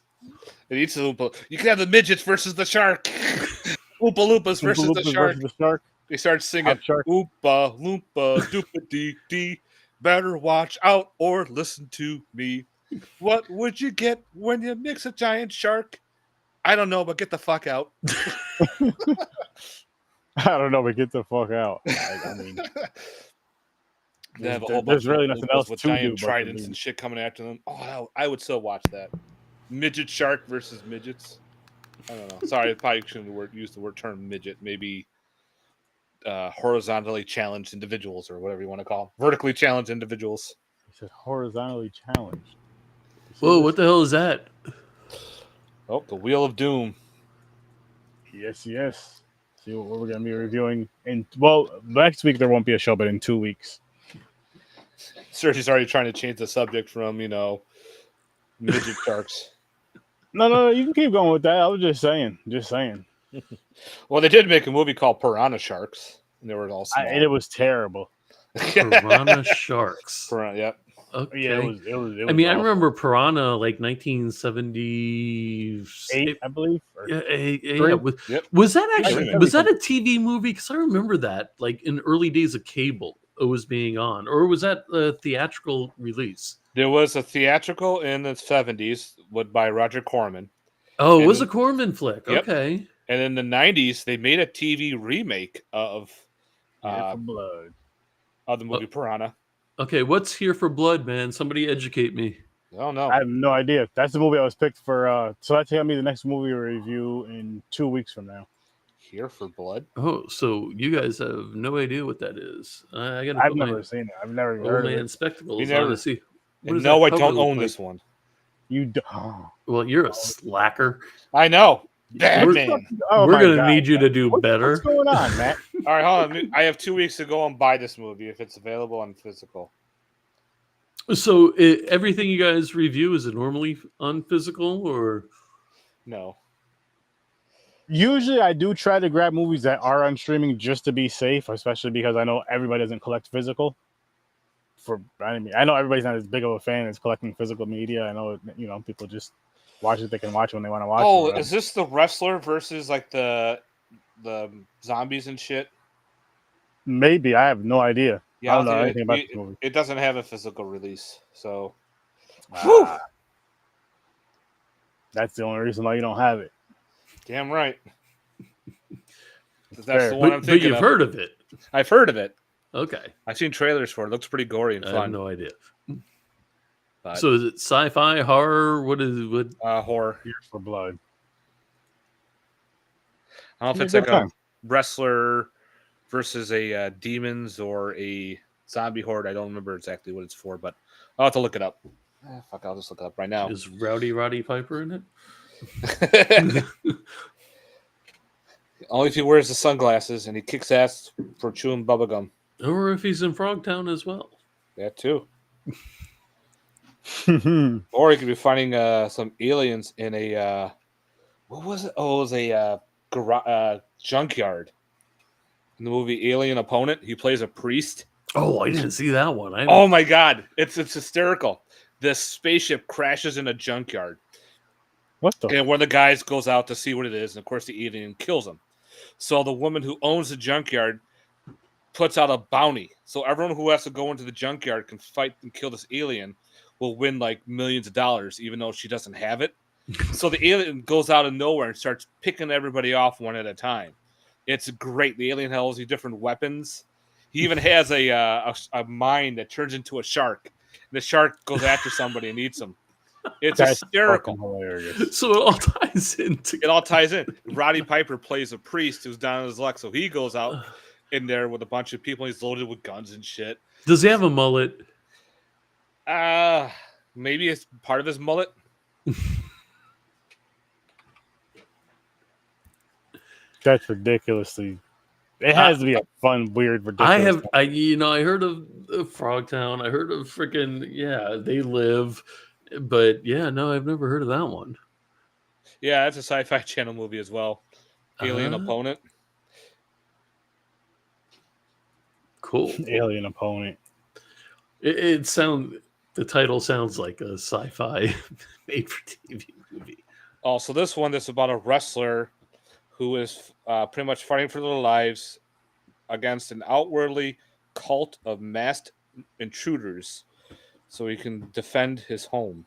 It eats the Oompa. You can have the midgets versus the shark. Oompa Loompas versus Oompa the Loompas shark. versus the shark. They start singing Shark. Oompa Loompa Doopa Dee Dee. Better watch out or listen to me. What would you get when you mix a giant shark? I don't know, but get the fuck out. I don't know, but get the fuck out. I mean, They have a whole bunch there's really of nothing Oompas else with to giant do. But tridents and shit coming after them. Oh, I would still watch that. Midget shark versus midgets. I don't know. Sorry, I probably shouldn't use the term midget. Maybe horizontally challenged individuals or whatever you want to call them. Vertically challenged individuals. He said horizontally challenged. Whoa, what the hell is that? Oh, the Wheel of Doom. Yes. See what we're going to be reviewing. Next week there won't be a show, but in 2 weeks. Sergio's already trying to change the subject from, midget sharks. No, you can keep going with that. I was just saying. Well, they did make a movie called Piranha Sharks, and they were all small. And it was terrible. Piranha Sharks. Yep. Okay. Yeah, it was I mean, awful. I remember Piranha like 1978, I believe. Yeah. Yep. Was that actually was a TV movie? Because I remember that like in early days of cable, it was being on, or was that a theatrical release? There was a theatrical in the 70s by Roger Corman. Oh, it was a Corman flick. Yep. Okay. And in the 90s, they made a TV remake of Blood. Of the movie Piranha. Okay, what's Here for Blood, man? Somebody educate me. Oh no, I have no idea. That's the movie I was picked for. So that's gonna be the next movie review in 2 weeks from now. Here for Blood. Oh, so you guys have no idea what that is? I gotta. I've never seen it. I've never heard of it. Spectacles on to see. No, I don't own this one. You do. Well, you're a slacker. I know. Batman. We're gonna need you to do better. What's going on, Matt? All right, hold on. I have 2 weeks to go and buy this movie if it's available on physical. So everything you guys review, is it normally on physical or no? Usually I do try to grab movies that are on streaming just to be safe, especially because I know everybody doesn't collect physical. I know everybody's not as big of a fan as collecting physical media. I know people just watch it. They can watch when they want to watch. Oh, is this the wrestler versus like the zombies and shit? Maybe. I have no idea. Yeah, I don't know anything about this movie. It doesn't have a physical release, so that's the only reason why you don't have it. Damn right. That's fair. the one I'm thinking. But you've heard of it. I've heard of it. Okay. I've seen trailers for it. It looks pretty gory and fun. I have no idea. But, so is it sci-fi, horror? What? Horror. Here for Blood. I don't know if it's like a wrestler versus a demons or a zombie horde. I don't remember exactly what it's for, but I'll have to look it up. Fuck, I'll just look it up right now. Is Rowdy Roddy Piper in it? Only if he wears the sunglasses and he kicks ass for chewing bubblegum. Or if he's in Frogtown as well. That too. Or he could be finding some aliens in a what was it? Oh, it was a junkyard. In the movie Alien Opponent, he plays a priest. Oh, I didn't see that one. Oh my god, it's hysterical. This spaceship crashes in a junkyard. What the? And one of the guys goes out to see what it is, and of course the alien kills him. So the woman who owns the junkyard puts out a bounty. So everyone who has to go into the junkyard can fight and kill this alien will win like millions of dollars, even though she doesn't have it. So the alien goes out of nowhere and starts picking everybody off one at a time. It's great. The alien has all these different weapons. He even has a mine that turns into a shark. The shark goes after somebody and eats them. It's hysterical. Hilarious. So it all ties in. It all ties in. Roddy Piper plays a priest who's down on his luck, so he goes out in there with a bunch of people. He's loaded with guns and shit. Does he have a mullet? Maybe it's part of his mullet. That's ridiculously It has to be a fun, weird, ridiculous. I heard of Frogtown. I heard of freaking They Live, but no, I've never heard of that one. Yeah, that's a Sci-Fi Channel movie as well. Alien Opponent. Cool. Alien Opponent. The title sounds like a sci-fi made for TV movie. Also, this is about a wrestler who is pretty much fighting for their lives against an outwardly cult of masked intruders, so he can defend his home.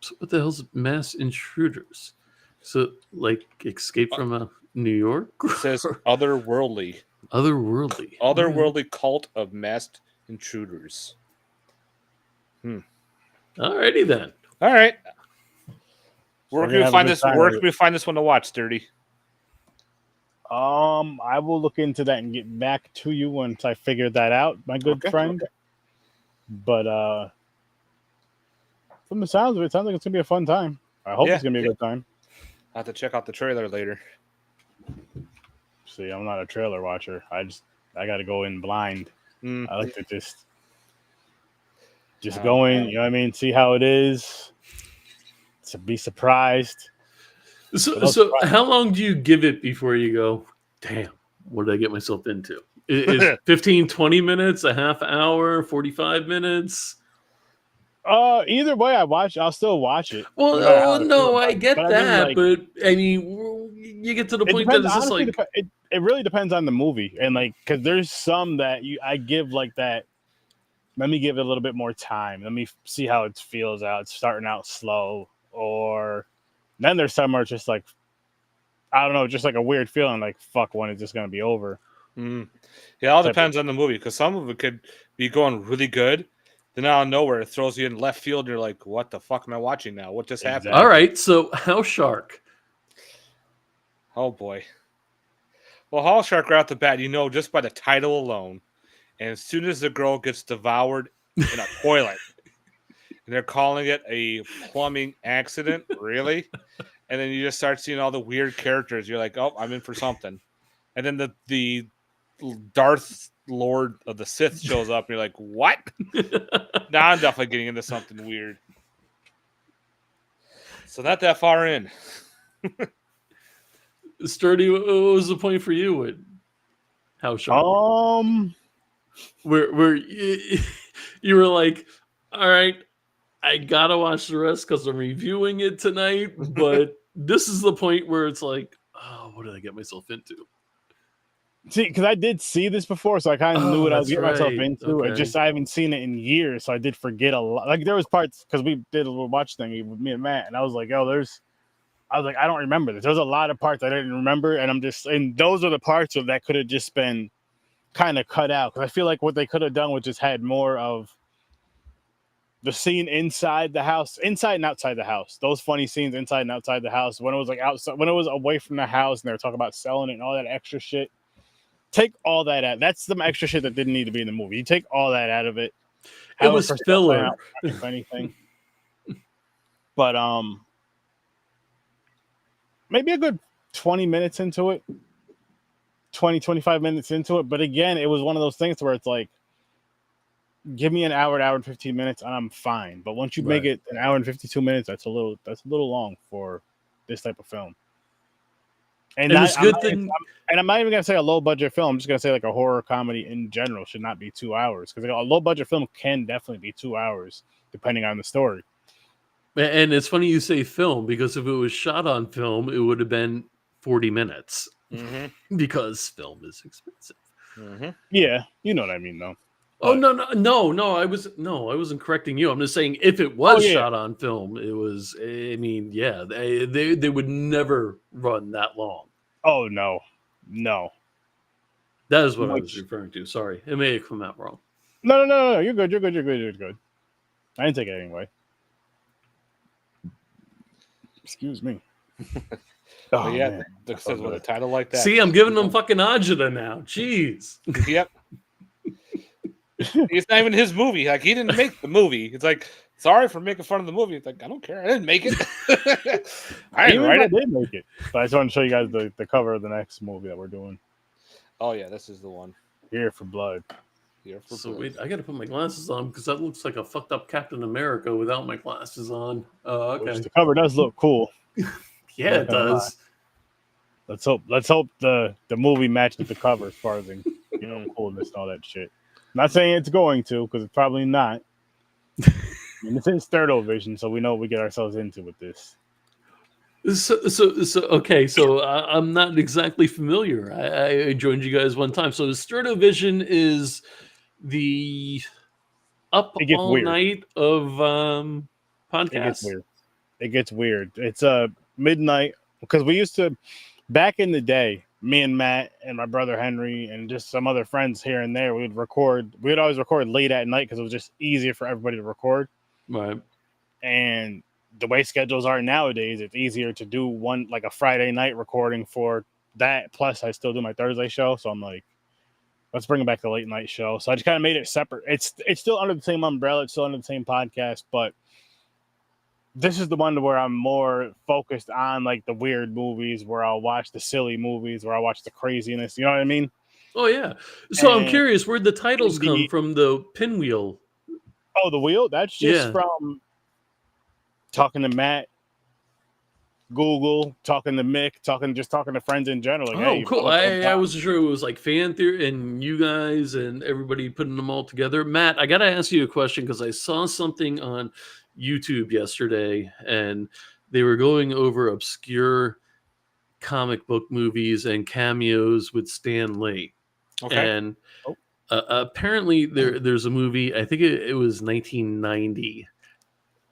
So what the hell's mass intruders? So like Escape from New York? It says otherworldly. Otherworldly Cult of masked intruders. Alrighty then. All right. Where can we find this? Where can we find this one to watch, Sturdy? I will look into that and get back to you once I figure that out, my good friend. Okay. But from the sounds of it, sounds like it's gonna be a fun time. I hope it's gonna be a good time. I'll have to check out the trailer later. See, I'm not a trailer watcher. I got to go in blind. I like to just go in, you know what I mean? See how it is. To be surprised. So how long do you give it before you go, damn, what did I get myself into? Is 15, 20 minutes, a half hour, 45 minutes? Either way, I'll still watch it. Well, no, I get that, but I mean, you get to the point that it's just like it really depends on the movie, and like because there's some that I give like that. Let me give it a little bit more time. Let me see how it feels out. It's starting out slow, or then there's some where it's just like I don't know, just like a weird feeling, like fuck, when is this gonna be over? Yeah, it all depends on the movie because some of it could be going really good. Then out of nowhere, it throws you in left field. And you're like, what the fuck am I watching now? What just happened? All right, so House Shark. Oh, boy. Well, House Shark right off the bat, just by the title alone. And as soon as the girl gets devoured in a toilet, and they're calling it a plumbing accident, really? And then you just start seeing all the weird characters. You're like, oh, I'm in for something. And then the Darth Lord of the Sith shows up, and you're like, what? Now I'm definitely getting into something weird. So not that far in. Sturdy, what was the point for you with House Shark? Where you were like, all right, I gotta watch the rest because I'm reviewing it tonight, but this is the point where it's like, oh, what did I get myself into? See, because I did see this before, so I kind of knew what I was getting myself into. Okay. I haven't seen it in years, so I did forget a lot. Like there was parts because we did a little watch thing with me and Matt, and I was like, I don't remember this. There's a lot of parts I didn't remember, and those are the parts that could have just been kind of cut out because I feel like what they could have done was just had more of the scene inside the house, inside and outside the house. Those funny scenes inside and outside the house. When it was like outside, when it was away from the house, and they were talking about selling it and all that extra shit. Take all that out. That's some extra shit that didn't need to be in the movie. You take all that out of it. It was filler, if anything. But maybe a good 20 minutes into it. 25 minutes into it. But again, it was one of those things where it's like, give me an hour and 15 minutes, and I'm fine. But once you make it an hour and 52 minutes, that's a little long for this type of film. And it's good and I'm not even gonna say a low budget film. I'm just gonna say like a horror comedy in general should not be 2 hours because a low budget film can definitely be 2 hours depending on the story. And it's funny you say film because if it was shot on film, it would have been 40 minutes because film is expensive. Yeah, you know what I mean, though. Oh no! I wasn't correcting you. I'm just saying if it was shot on film, it was. I mean, yeah, they would never run that long. Oh no. That is what I was referring to. Sorry, it may have come out wrong. No. You're good. I didn't take it anyway. Excuse me. Oh yeah, says with a title like that. See, I'm giving them fucking agita now. Jeez. Yep. It's not even his movie. Like he didn't make the movie. It's like, sorry for making fun of the movie. It's like, I don't care. I didn't make it. I didn't write it. I did make it. But I just want to show you guys the cover of the next movie that we're doing. Oh yeah, this is the one. Here for Blood. Here for So blood. wait, I got to put my glasses on because that looks like a fucked up Captain America without my glasses on. Oh, Which okay. the cover does look cool. Yeah, Not it gonna does. Let's hope the movie matches the cover as far as coolness and all that shit. Not saying it's going to, because it's probably not. I mean, this is Sturd Vision, so we know what we get ourselves into with this. So okay. So I'm not exactly familiar. I joined you guys one time. So Sturd Vision is the up It gets all weird. night of podcasts. It gets weird. It gets weird. It's midnight, because we used to, back in the day, me and Matt and my brother Henry and just some other friends here and there, we would always record late at night because it was just easier for everybody to record. Right. And the way schedules are nowadays, it's easier to do one, like a Friday night recording for that. Plus I still do my Thursday show. So I'm like, let's bring back the late night show. So I just kind of made it separate. It's still under the same umbrella. It's still under the same podcast, but this is the one where I'm more focused on like the weird movies, where I'll watch the silly movies, where I watch the craziness. You know what I mean? Oh yeah. So I'm And curious, where'd the titles come from? The pinwheel. Oh, the wheel? That's just from talking to Matt, Google, talking to Mick, talking to friends in general. Like, oh, cool. I wasn't sure it was like fan theory and you guys and everybody putting them all together. Matt, I got to ask you a question because I saw something on YouTube yesterday and they were going over obscure comic book movies and cameos with Stan Lee. Okay. And apparently there's a movie, I think it was 1990,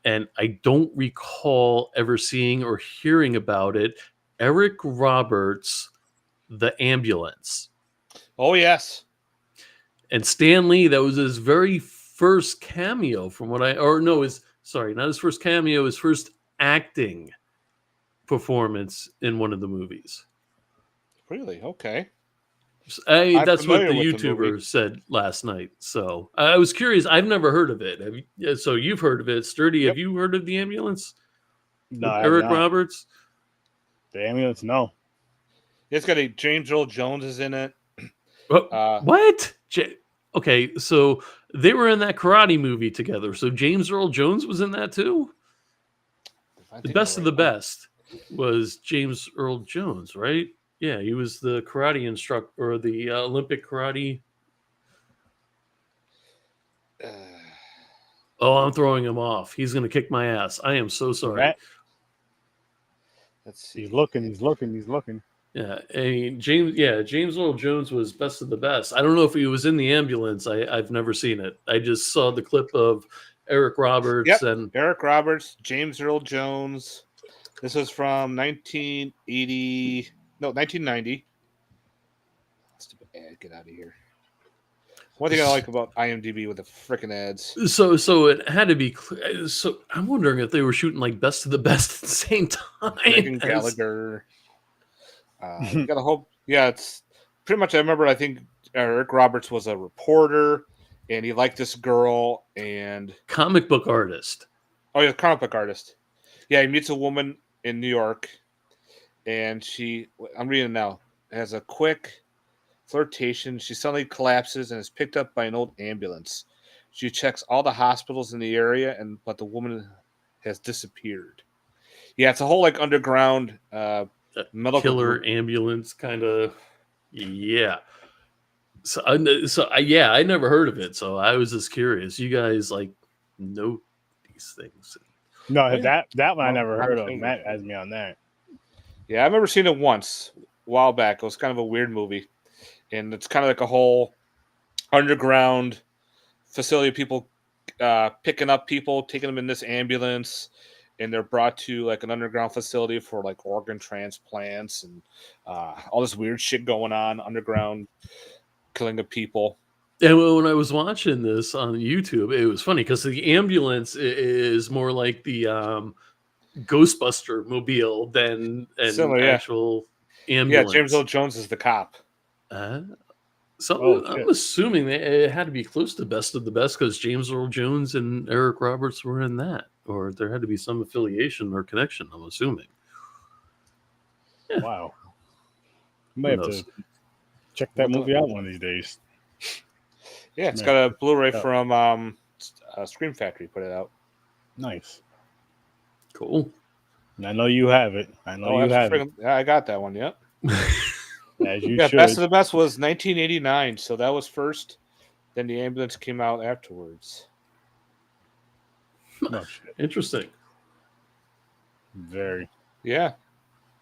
and I don't recall ever seeing or hearing about it. Eric Roberts, The Ambulance. Oh, yes. And Stan Lee, that was his very first cameo not his first cameo, his first acting performance in one of the movies. Really? Okay. That's what the YouTuber said last night. So I was curious. I've never heard of it. So you've heard of it. Sturdy, Have you heard of The Ambulance? No, Eric Roberts? The Ambulance, no. It's got James Earl Jones is in it. What? Okay, so they were in that karate movie together. So James Earl Jones was in that too? The best of the best was James Earl Jones, right? Yeah, he was the karate instructor or the Olympic karate. I'm throwing him off. He's going to kick my ass. I am so sorry. Let's see. He's looking. Yeah, James Earl Jones was best of the best. I don't know if he was in The Ambulance. I've never seen it. I just saw the clip of Eric Roberts and Eric Roberts, James Earl Jones. This was from 1990. Stupid ad, get out of here. One thing I like about IMDb with the freaking ads. So it had to be. So I'm wondering if they were shooting like best of the best at the same time. Megan Gallagher. Got a whole. Yeah, it's pretty much. I remember. I think Eric Roberts was a reporter, and he liked this girl and comic book artist. Oh yeah, comic book artist. Yeah, he meets a woman in New York, and I'm reading it now. Has a quick flirtation. She suddenly collapses and is picked up by an old ambulance. She checks all the hospitals in the area, but the woman has disappeared. Yeah, it's a whole like underground medical killer group. Ambulance kind of. Yeah. So I never heard of it, so I was just curious. You guys like know these things? No, that one I never heard of. Matt has me on that. Yeah, I remember seeing it once a while back. It was kind of a weird movie, and it's kind of like a whole underground facility of people picking up people, taking them in this ambulance, and they're brought to like an underground facility for like organ transplants and all this weird shit going on underground, killing of people. And when I was watching this on YouTube, it was funny because the ambulance is more like the Ghostbuster mobile than an actual ambulance. Yeah, James Earl Jones is the cop. I'm assuming it had to be close to best of the best because James Earl Jones and Eric Roberts were in that, or there had to be some affiliation or connection. I'm assuming. Yeah. Wow. Might have to Check that movie out one of these days. Yeah, it's got a Blu-ray from Scream Factory. Put it out. Nice. Cool. I know you have it. I got that one. Yep. As you should. Best of the Best was 1989, so that was first. Then the Ambulance came out afterwards. No shit. Interesting. Very. Yeah.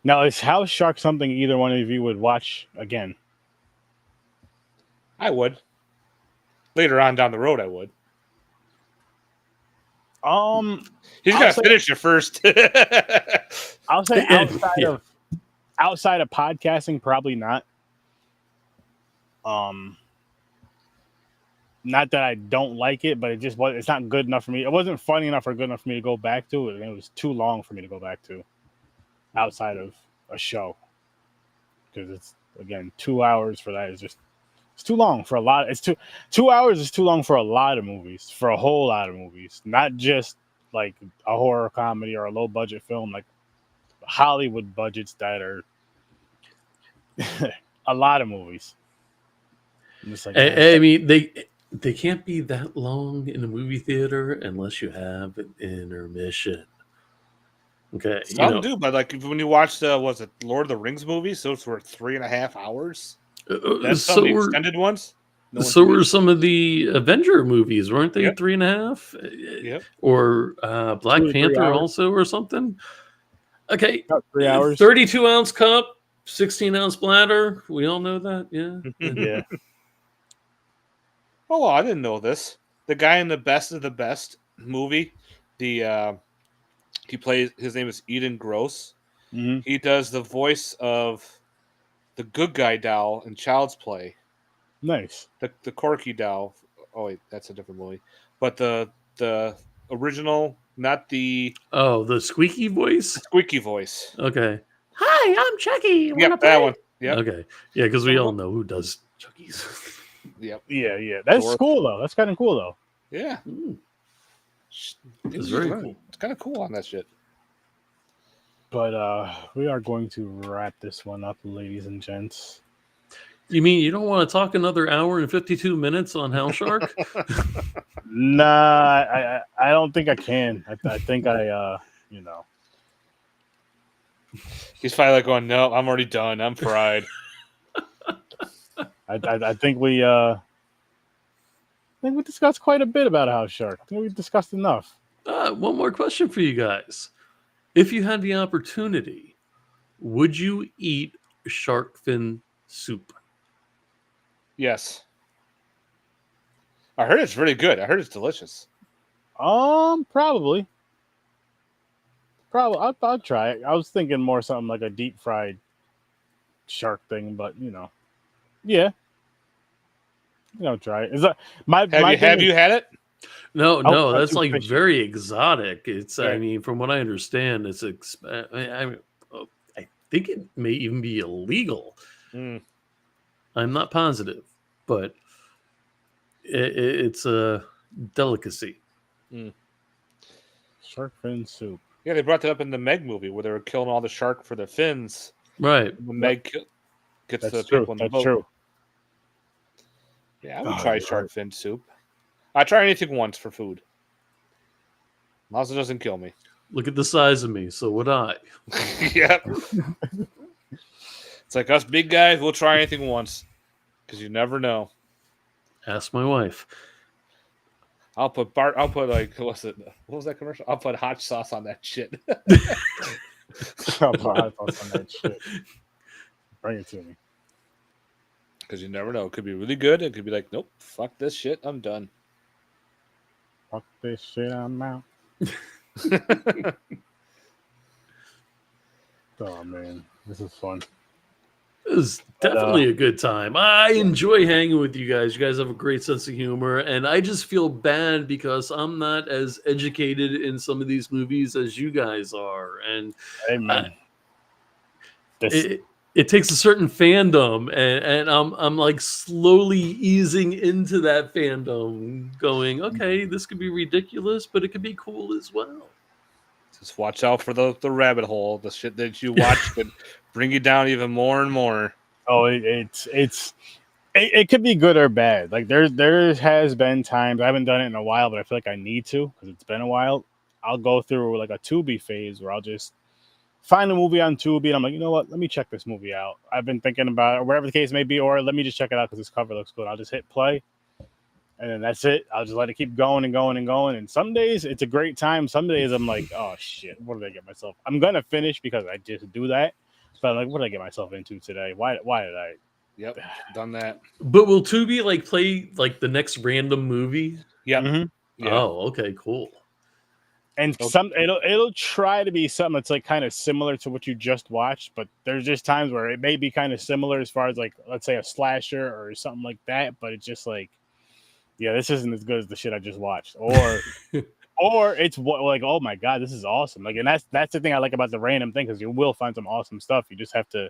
Now, is House Shark something either one of you would watch again? I would. Later on down the road, I would. He's got to finish it first. I'll say outside of podcasting, probably not. Not that I don't like it, but it's not good enough for me. It wasn't funny enough or good enough for me to go back to it. And it was too long for me to go back to outside of a show. Because it's, again, 2 hours for that is just, it's too long for a lot. 2 hours is too long for a lot of movies, for a whole lot of movies. Not just like a horror comedy or a low budget film, like Hollywood budgets that are a lot of movies. Like, I mean, they can't be that long in a movie theater unless you have an intermission. Okay, some do, but like when you watch the Lord of the Rings movies, those were 3.5 hours. That's some of the extended ones. So were some of the Avenger movies, weren't they? 3.5. Yep. Or Black Panther also, or something. Okay, about 3 hours. 32-ounce cup, 16-ounce bladder. We all know that, yeah. Yeah. Oh, I didn't know this. The guy in the Best of the Best movie, he plays. His name is Eden Gross. Mm-hmm. He does the voice of the good guy doll in Child's Play. Nice. The Corky doll. Oh wait, that's a different movie. But the original, not the the squeaky voice. Squeaky voice. Okay. Hi, I'm Chucky. Yep, that one. Yep. Okay. Yeah, because we all know who does Chucky's. Yep. Yeah. That's cool though. That's kind of cool though. Yeah. It's very cool. It's kind of cool on that shit. But we are going to wrap this one up, ladies and gents. You mean you don't want to talk another hour and 52 minutes on House Shark? Nah, I don't think I can. I think He's finally like going, no, I'm already done. I'm fried. I think we discussed quite a bit about House Shark. I think we discussed enough. One more question for you guys. If you had the opportunity, would you eat shark fin soup? Yes. I heard it's really good. I heard it's delicious. Probably. I'll try it. I was thinking more something like a deep fried shark thing, but yeah. Try it. Is that have you had it? No, that's like fishy. Very exotic. It's I mean, from what I understand, it's I think it may even be illegal. I'm not positive, but it's a delicacy. Shark fin soup. Yeah, they brought that up in the Meg movie where they were killing all the shark for their fins. Right. When Meg gets the people in the boat. That's true. Yeah, I would try shark fin soup. I try anything once for food. As long as it doesn't kill me. Look at the size of me, so would I. Yep. It's like us big guys, we'll try anything once. Because you never know. Ask my wife. I'll put like, what was that commercial? I'll put hot sauce on that shit. I'll put hot sauce on that shit. Bring it to me. Because you never know. It could be really good. It could be like, nope, fuck this shit. I'm done. Fuck this shit. I'm out. Oh, man. This is fun. It was definitely a good time. I enjoy hanging with you guys. You guys have a great sense of humor. And I just feel bad because I'm not as educated in some of these movies as you guys are. And it takes a certain fandom, and I'm like slowly easing into that fandom, going, okay, this could be ridiculous, but it could be cool as well. Just watch out for the rabbit hole. The shit that you watch could bring you down even more and more. Oh, it could be good or bad. Like there has been times I haven't done it in a while, but I feel like I need to because it's been a while. I'll go through like a Tubi phase where I'll just find a movie on Tubi and I'm like, you know what? Let me check this movie out. I've been thinking about it, or whatever the case may be, or let me just check it out because this cover looks good. I'll just hit play, and then that's it. I'll just let it keep going and going and going. And some days it's a great time. Some days I'm like, oh shit, what did I get myself? I'm gonna finish because I just do that. But I'm like, what did I get myself into today? Why did I? Yep, done that. But will Tubi like play like the next random movie? Yep. Mm-hmm. Yeah. Oh, okay, cool. And it'll try to be something that's like kind of similar to what you just watched, but there's just times where it may be kind of similar as far as like, let's say a slasher or something like that, but it's just like, yeah, this isn't as good as the shit I just watched, or or it's like, oh my god, this is awesome. Like, and that's the thing I like about the random thing, because you will find some awesome stuff. You just have to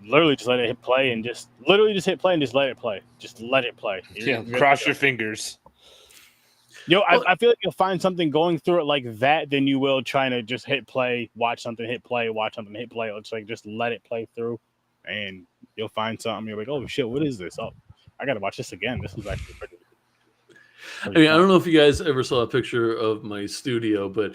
literally just let it hit play and just literally just hit play and just let it play. Just let it play. Yeah, cross your fingers. I feel like you'll find something going through it like that than you will trying to just hit play, watch something, hit play, watch something, hit play. It's like just let it play through, and you'll find something. You're like, oh shit, what is this? Oh, I gotta watch this again. This was actually pretty I mean, I don't know if you guys ever saw a picture of my studio, but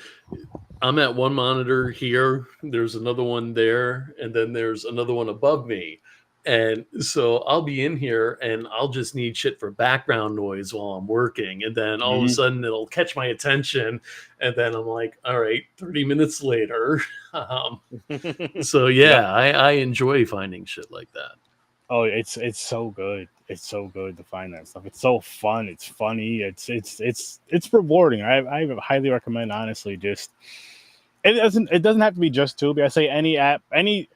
I'm at one monitor here. There's another one there, and then there's another one above me. And so I'll be in here and I'll just need shit for background noise while I'm working. And then all of a sudden it'll catch my attention. And then I'm like, all right, 30 minutes later. So yeah, I enjoy finding shit like that. Oh, it's so good. It's so good to find that stuff. It's so fun. It's funny. It's rewarding. I highly recommend, honestly. Just it doesn't have to be just Tubi. I say any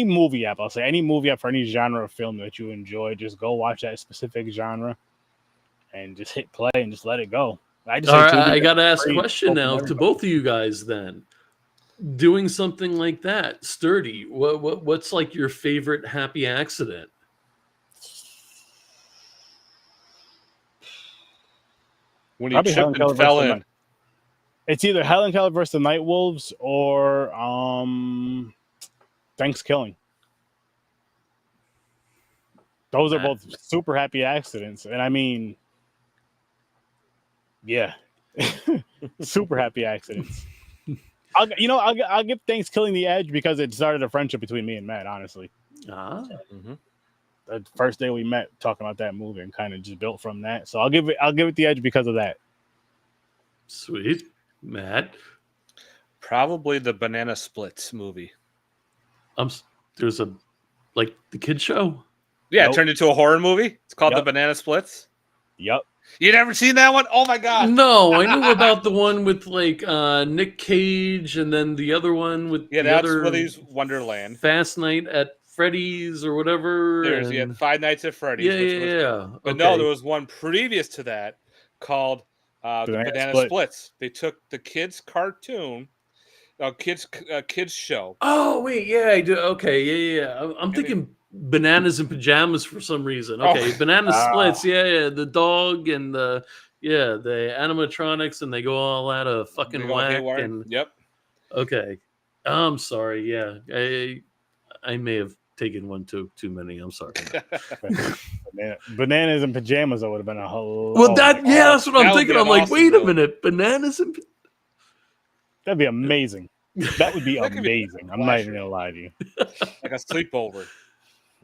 movie app. I'll say any movie app for any genre of film that you enjoy. Just go watch that specific genre and just hit play and just let it go. I got to ask a question now to both of you guys then. Doing something like that, Sturdy, what's like your favorite happy accident? When you tripped and fell in. It's either Helen Keller versus the Night Wolves or Thanksgiving. Those are both super happy accidents, and I mean, yeah, super happy accidents. I'll give Thanksgiving the edge because it started a friendship between me and Matt. Honestly, the first day we met, talking about that movie, and kind of just built from that. So I'll give it the edge because of that. Sweet, Matt. Probably the Banana Splits movie. There's the kids show. Yeah, It turned into a horror movie. It's called The Banana Splits. Yep. You never seen that one? Oh my god! No, I knew about the one with Nick Cage, and then the other one with that's Willy's Wonderland. Fast Night at Freddy's or whatever. There's Five Nights at Freddy's. Yeah. But no, there was one previous to that called the Banana Splits. They took the kids' cartoon, kids show. Oh wait, yeah, I do. Okay, yeah. I'm thinking Bananas in Pajamas for some reason. Okay, Banana Splits. Yeah, the dog and the animatronics, and they go all out of fucking whack. And okay, I'm sorry. Yeah, I may have taken one too many. I'm sorry. Bananas in Pajamas. That would have been a whole. Well, that's what I'm thinking. I'm like, wait a minute, bananas and. That'd be amazing. That would be amazing. I'm not even gonna lie to you. Like a sleepover.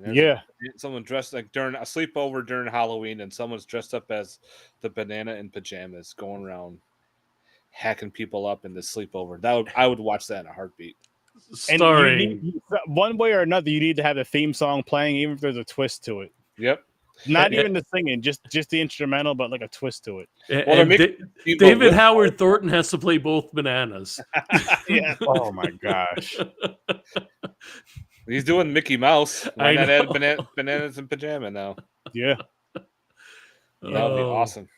Yeah. Someone dressed like during a sleepover during Halloween, and someone's dressed up as the Banana in Pajamas, going around hacking people up in the sleepover. I would watch that in a heartbeat. Starring one way or another, you need to have the theme song playing, even if there's a twist to it. Yep. Not even the singing, just the instrumental, but like a twist to it. And David Howard Thornton has to play both bananas. Yeah. Oh my gosh. He's doing Mickey Mouse. Why not add Bananas in Pajama now? Yeah. That would be awesome.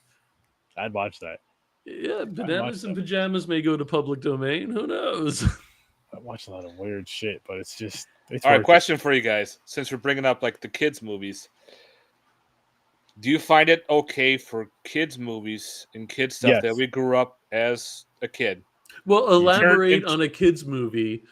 I'd watch that. Yeah, Bananas in Pajamas may go to public domain. Who knows? I watch a lot of weird shit, but it's just... All right, question for you guys. Since we're bringing up like the kids' movies, do you find it okay for kids' movies and kids' stuff that we grew up as a kid? Well, elaborate on a kids' movie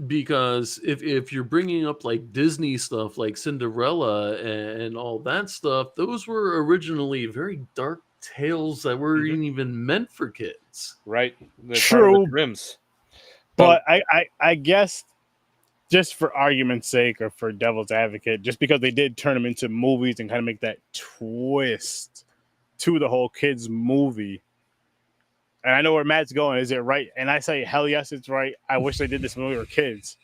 because if you're bringing up like Disney stuff like Cinderella and all that stuff, those were originally very dark tales that weren't even meant for kids. Right. They're True. part of the Grimm's. But I guess just for argument's sake or for devil's advocate, just because they did turn them into movies and kind of make that twist to the whole kids movie. And I know where Matt's going. Is it right? And I say, hell yes, it's right. I wish they did this when we were kids.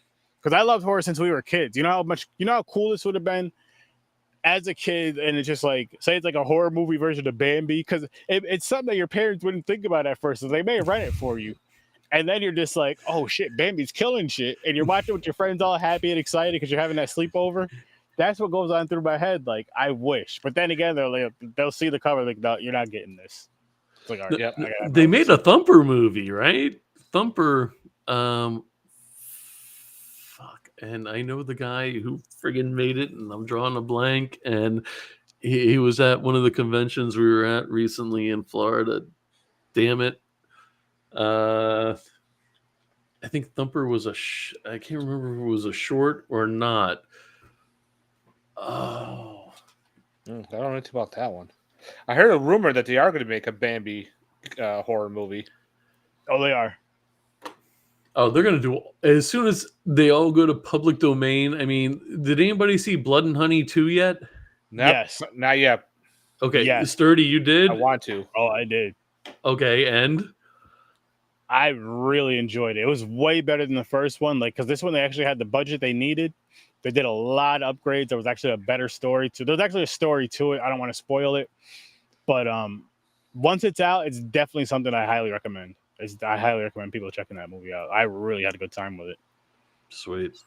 Because I loved horror since we were kids. You know how cool this would have been as a kid, and it's just like, say it's like a horror movie version of Bambi, because it's something that your parents wouldn't think about at first, so they may rent it for you. And then you're just like, oh shit, Bambi's killing shit. And you're watching with your friends all happy and excited because you're having that sleepover. That's what goes on through my head. Like, I wish. But then again, they'll see the cover, like, no, you're not getting this. It's like, all right, they made a Thumper movie, right? Thumper, fuck. And I know the guy who friggin' made it, and I'm drawing a blank. And he was at one of the conventions we were at recently in Florida. Damn it. I think Thumper was I can't remember if it was a short or not. Oh, I don't know anything about that one. I heard a rumor that they are going to make a Bambi horror movie. Oh, they are. Oh, they're going to do as soon as they all go to public domain. I mean, did anybody see Blood and Honey 2 yet? Yes. Not yet. Okay, yes. Sturdy, you did? I want to. Oh, I did. Okay, and? I really enjoyed it. It was way better than the first one. Like, because this one, they actually had the budget they needed. They did a lot of upgrades. There was actually a better story to. There's actually a story to it. I don't want to spoil it, but once it's out, it's definitely something I highly recommend. I highly recommend people checking that movie out. I really had a good time with it. Sweet.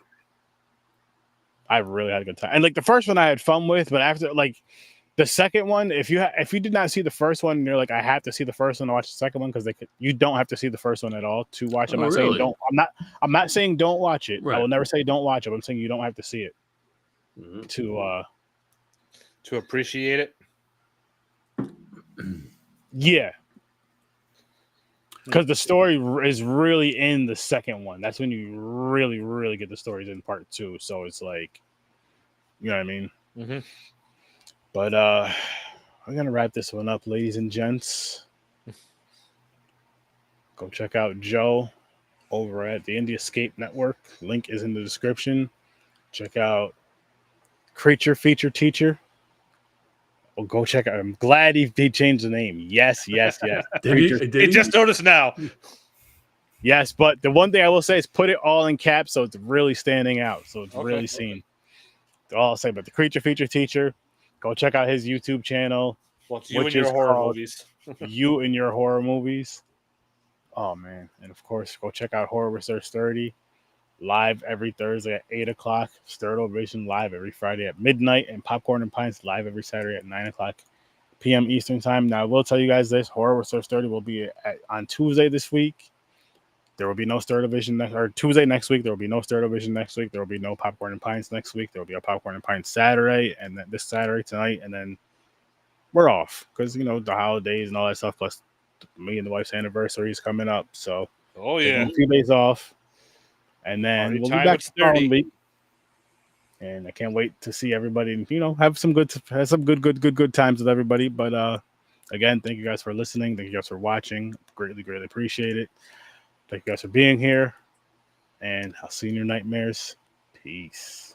I really had a good time, and like the first one, I had fun with, but after like the second one, if you did not see the first one, and you're like, I have to see the first one to watch the second one, because you don't have to see the first one at all to watch it. I'm not saying don't. I'm not saying don't watch it. Right. I will never say don't watch it. I'm saying you don't have to see it to appreciate it. Yeah, because the story is really in the second one. That's when you really, really get the stories in part 2. So it's like, you know what I mean? Mm-hmm. But I'm gonna wrap this one up, ladies and gents. Go check out Joe over at the Indie Escape Network. Link is in the description. Check out Creature Feature Teacher. Well, go check out. I'm glad he changed the name. Yes. Did he just noticed now. Yes, but the one thing I will say is put it all in caps, so it's really standing out. So it's really seen. All I'll say, but the Creature Feature Teacher. Go check out his YouTube channel. Well, it's you and your horror movies. You and your horror movies. Oh, man. And, of course, go check out HorrorWithSirSturdy. Live every Thursday at 8 o'clock. Sturd Vision live every Friday at midnight. And Popcorn and Pints live every Saturday at 9 o'clock p.m. Eastern Time. Now, I will tell you guys this. HorrorWithSirSturdy will be on Tuesday this week. There will be no Sturd Vision Tuesday next week. There will be no Sturd Vision next week. There will be no Popcorn and Pints next week. There will be a Popcorn and Pints Saturday, and then this Saturday tonight, and then we're off because the holidays and all that stuff. Plus, me and the wife's anniversary is coming up, so a few days off, and then we'll be back the following week. And I can't wait to see everybody, and have some good times with everybody. But again, thank you guys for listening. Thank you guys for watching. Greatly appreciate it. Thank you guys for being here, and I'll see you in your nightmares. Peace.